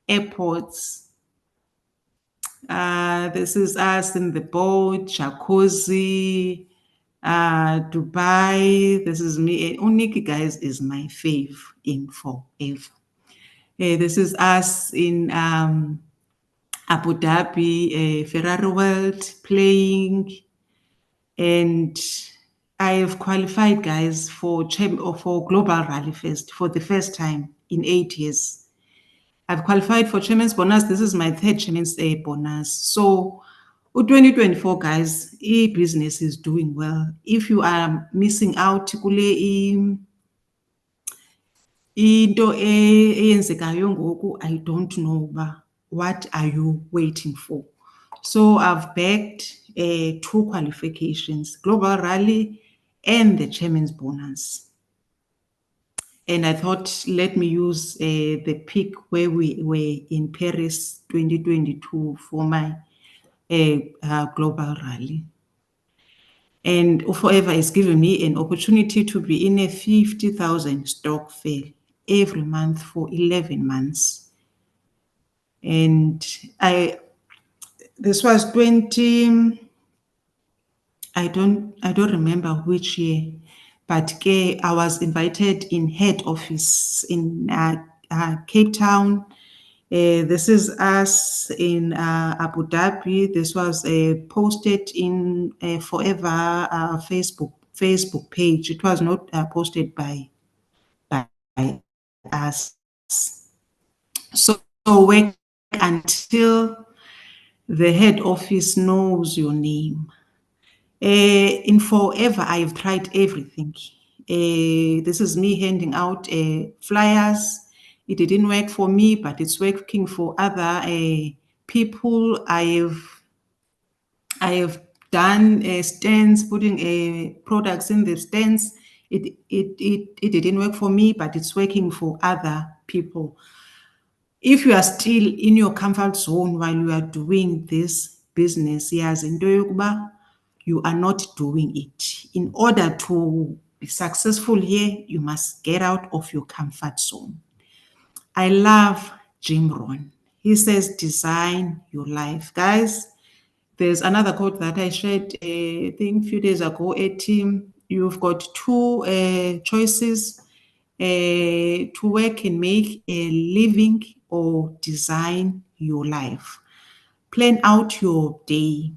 Speaker 3: airports. This is us in the boat, jacuzzi, Dubai. This is me. Uniki, guys, is my fave in Forever. This is us in Abu Dhabi, Ferrari World, playing. And I have qualified, guys, for Global Rally Fest for the first time in 8 years. I've qualified for Chairman's Bonus. This is my third Chairman's Bonus. So 2024, guys, business is doing well. If you are missing out, into eyenzekayo ngoku, I don't know, but what are you waiting for? So I've bagged 2 qualifications, Global Rally and the Chairman's Bonus. And I thought, let me use the peak where we were in Paris 2022 for my Global Rally. And Forever is giving me an opportunity to be in a 50,000 stock fair every month for 11 months. And this was 20, I don't remember which year, but I was invited in head office in Cape Town. This is us in Abu Dhabi. This was posted in Forever Facebook page. It was not posted by us. So wait until the head office knows your name. In Forever, I've tried everything. This is me handing out flyers. It didn't work for me, but it's working for other people. I have done stands, putting products in the stands. It didn't work for me, but it's working for other people. If you are still in your comfort zone while you are doing this business, yazi into yokuba you are not doing it. In order to be successful here, you must get out of your comfort zone. I love Jim Rohn. He says, design your life. Guys, there's another quote that I shared, I think a few days ago, you've got two choices to work and make a living or design your life. Plan out your day.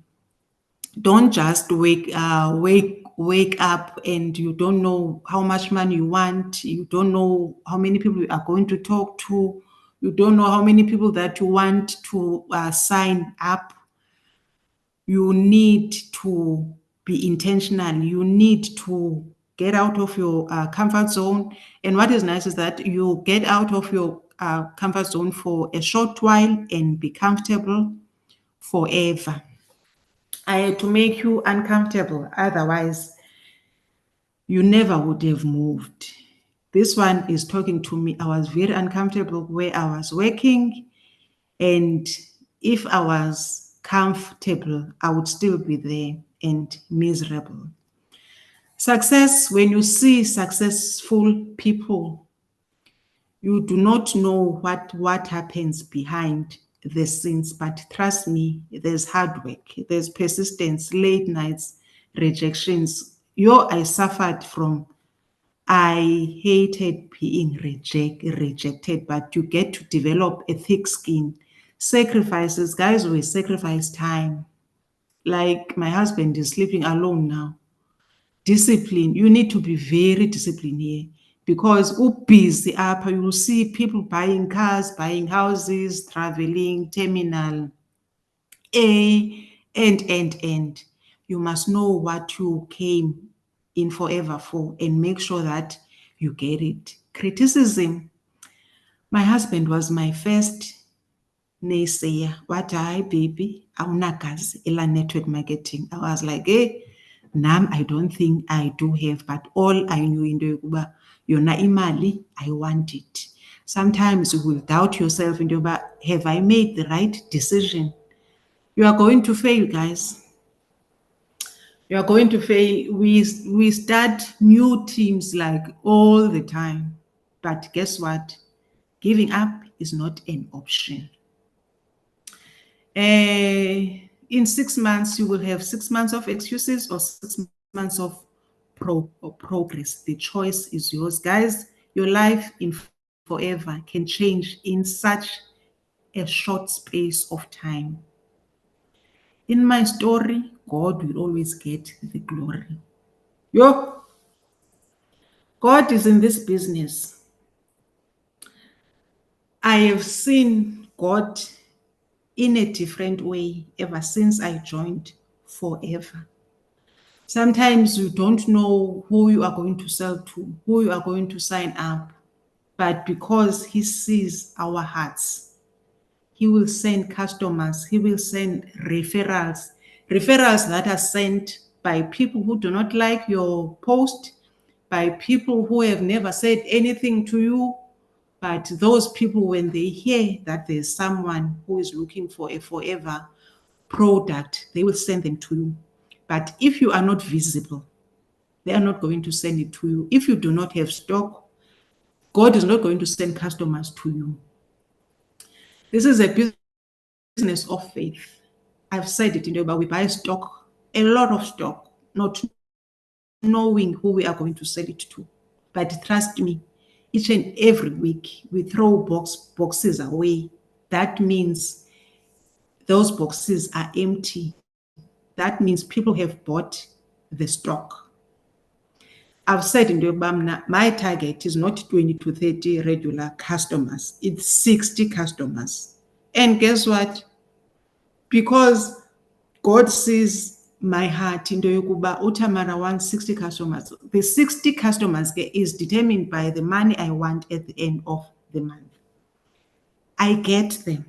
Speaker 3: Don't just wake up and you don't know how much money you want. You don't know how many people you are going to talk to. You don't know how many people that you want to sign up. You need to be intentional. You need to get out of your comfort zone. And what is nice is that you get out of your comfort zone for a short while and be comfortable forever. I had to make you uncomfortable. Otherwise, you never would have moved. This one is talking to me. I was very uncomfortable where I was working. And if I was comfortable, I would still be there and miserable. Success, when you see successful people, you do not know what happens behind the scenes, but trust me, there's hard work, there's persistence, late nights, rejections. I suffered from, I hated being rejected, but you get to develop a thick skin. Sacrifices, guys, we sacrifice time. Like my husband is sleeping alone now. Discipline, you need to be very disciplined here because busy up, you will see people buying cars, buying houses, traveling, terminal A, and. You must know what you came in forever for and make sure that you get it. Criticism. My husband was my first naysayer. What, hi, baby? Awunagazi ela network marketing. I was like, hey, nam, I don't think I do have, but all I knew into yokuba yona imali, I want it. Sometimes you will doubt yourself into yokuba, have I made the right decision? You are going to fail, guys. You are going to fail. We start new teams like all the time. But guess what? Giving up is not an option. In 6 months, you will have 6 months of excuses or 6 months of progress. The choice is yours. Guys, your life in forever can change in such a short space of time. In my story, God will always get the glory. God is in this business. I have seen God in a different way ever since I joined forever. Sometimes you don't know who you are going to sell to, who you are going to sign up, but because He sees our hearts, He will send customers, He will send referrals that are sent by people who do not like your post, by people who have never said anything to you. But those people, when they hear that there's someone who is looking for a forever product, they will send them to you. But if you are not visible, they are not going to send it to you. If you do not have stock, God is not going to send customers to you. This is a business of faith. I've said it, but we buy stock, a lot of stock, not knowing who we are going to sell it to. But trust me, each and every week we throw boxes away. That means those boxes are empty. That means people have bought the stock. I've said in the Obama, my target is not 20 to 30 regular customers. It's 60 customers. And guess what? Because God sees my heart into yokuba uTamara wants 60 customers. The 60 customers is determined by the money I want at the end of the month. I get them.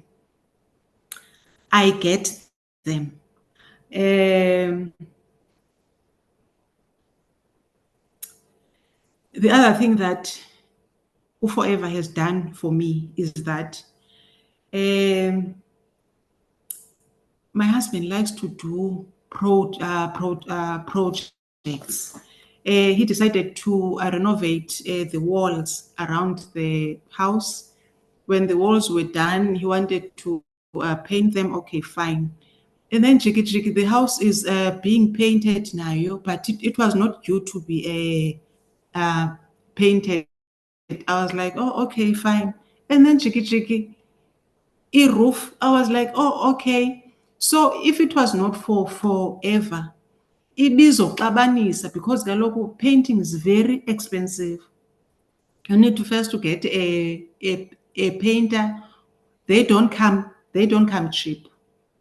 Speaker 3: The other thing that Forever has done for me is that my husband likes to do projects. He decided to renovate the walls around the house. When the walls were done, he wanted to paint them. Okay, fine. And then Jiki, the house is being painted now, but it was not due to be painted. I was like, oh, okay, fine. And then Jiki, roof. I was like, oh, okay. So if it was not for forever, ibizoxabanisa because kaloku painting is very expensive. You need to first to get a painter. They don't come cheap.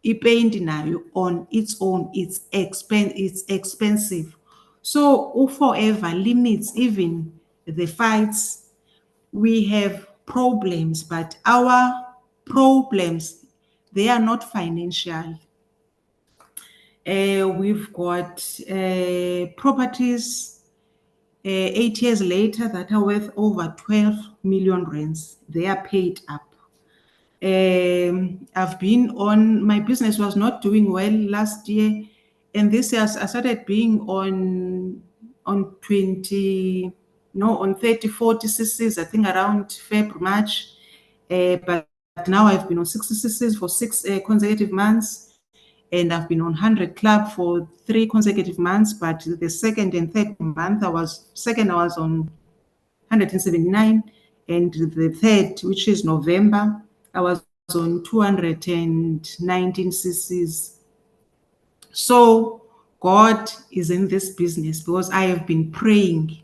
Speaker 3: I-paint nayo on its own, it's expensive. So forever limits even the fights. We have problems, but our problems, they are not financial. We've got properties 8 years later that are worth over 12 million rands. They are paid up. I've been on, my business was not doing well last year. And this year I started being on 20, no, on 30, 40 cc's, I think around February, March. But now I've been on 60 cc's for 6 consecutive months. And I've been on 100 club for 3 consecutive months. But the second and third month, I was on 179. And the third, which is November, I was on 219 cc's. So God is in this business because I have been praying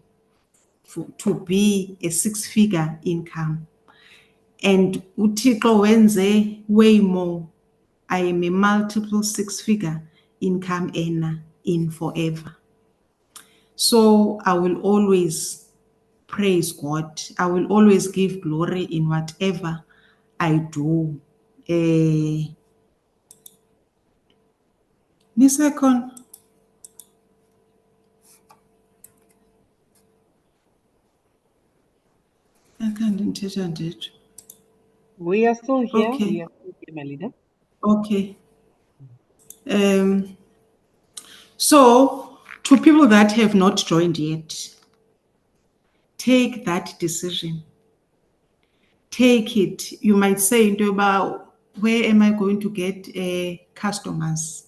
Speaker 3: to be a 6-figure income. And uThixo wenze way more. I am a multiple 6-figure income earner in forever. So I will always praise God. I will always give glory in whatever I do. Second. I can't intend it.
Speaker 1: We are still here.
Speaker 3: Okay.
Speaker 1: We are still here, my leader.
Speaker 3: Okay. So, to people that have not joined yet, take that decision. Take it. You might say, about where am I going to get customers?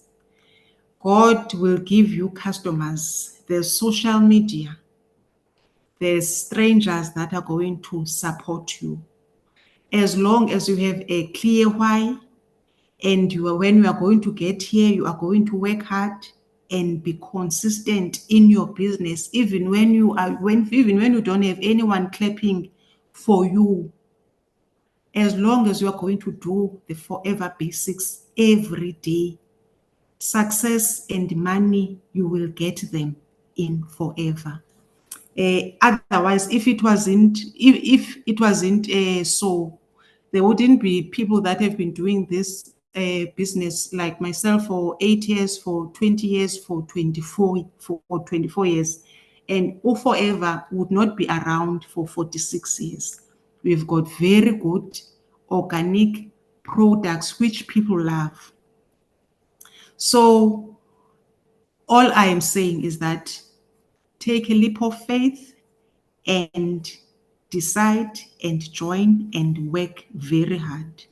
Speaker 3: God will give you customers. There's social media. There's strangers that are going to support you. As long as you have a clear why, and when you are going to get here, you are going to work hard and be consistent in your business, even when you don't have anyone clapping for you. As long as you are going to do the forever basics every day, success and money, you will get them in forever. Otherwise, if it wasn't so, there wouldn't be people that have been doing this business like myself for 8 years, for 20 years, for 24 years, and forever would not be around for 46 years. We've got very good organic products which people love. So all I am saying is that take a leap of faith and decide and join and work very hard.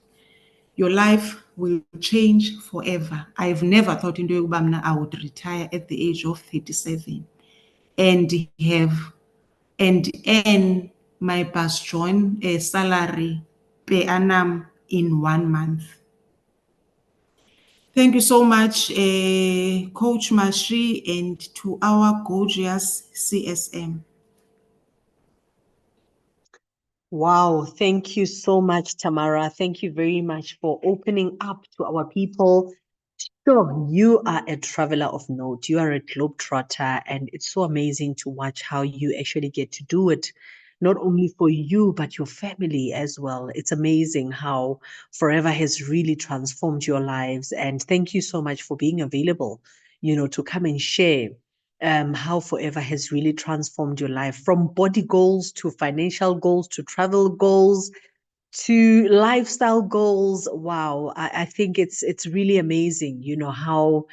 Speaker 3: Your life will change forever. I've never thought into yokuba I would retire at the age of 37 and earn my bastion salary per annum in 1 month. Thank you so much, Coach Mashii, and to our gorgeous CSM.
Speaker 1: Wow, thank you so much, Tamara. Thank you very much for opening up to our people. Sure, you are a traveler of note. You are a globetrotter, and it's so amazing to watch how you actually get to do it, not only for you, but your family as well. It's amazing how Forever has really transformed your lives. And thank you so much for being available, to come and share how Forever has really transformed your life, from body goals to financial goals to travel goals to lifestyle goals. Wow, I think it's really amazing, how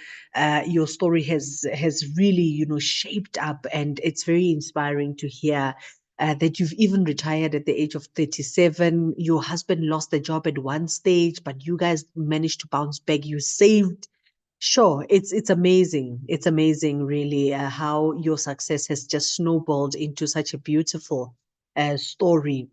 Speaker 1: your story has really, shaped up, and it's very inspiring to hear that you've even retired at the age of 37. Your husband lost the job at one stage, but you guys managed to bounce back. You saved. Sure, it's amazing. It's amazing, really, how your success has just snowballed into such a beautiful story.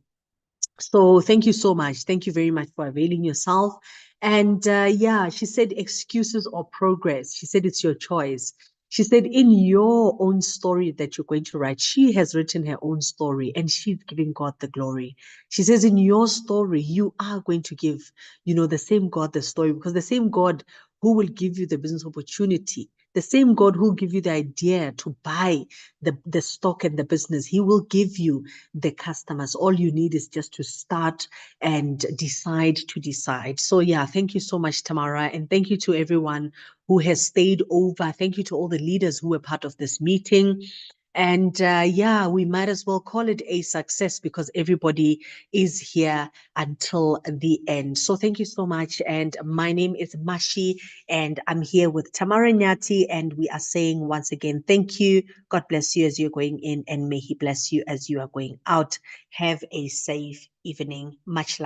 Speaker 1: So thank you so much. Thank you very much for availing yourself. And yeah, she said excuses or progress. She said it's your choice. She said in your own story that you're going to write, she has written her own story and she's giving God the glory. She says in your story, you are going to give, the same God the story, because the same God who will give you the business opportunity, the same God who will give you the idea to buy the stock and the business, he will give you the customers. All you need is just to start and decide to decide. So yeah, thank you so much, Tamara. And thank you to everyone who has stayed over. Thank you to all the leaders who were part of this meeting. And yeah, we might as well call it a success because everybody is here until the end. So thank you so much. And my name is Mashii, and I'm here with Tamara Nyathi, and we are saying once again, thank you. God bless you as you're going in, and may He bless you as you are going out. Have a safe evening. Much love.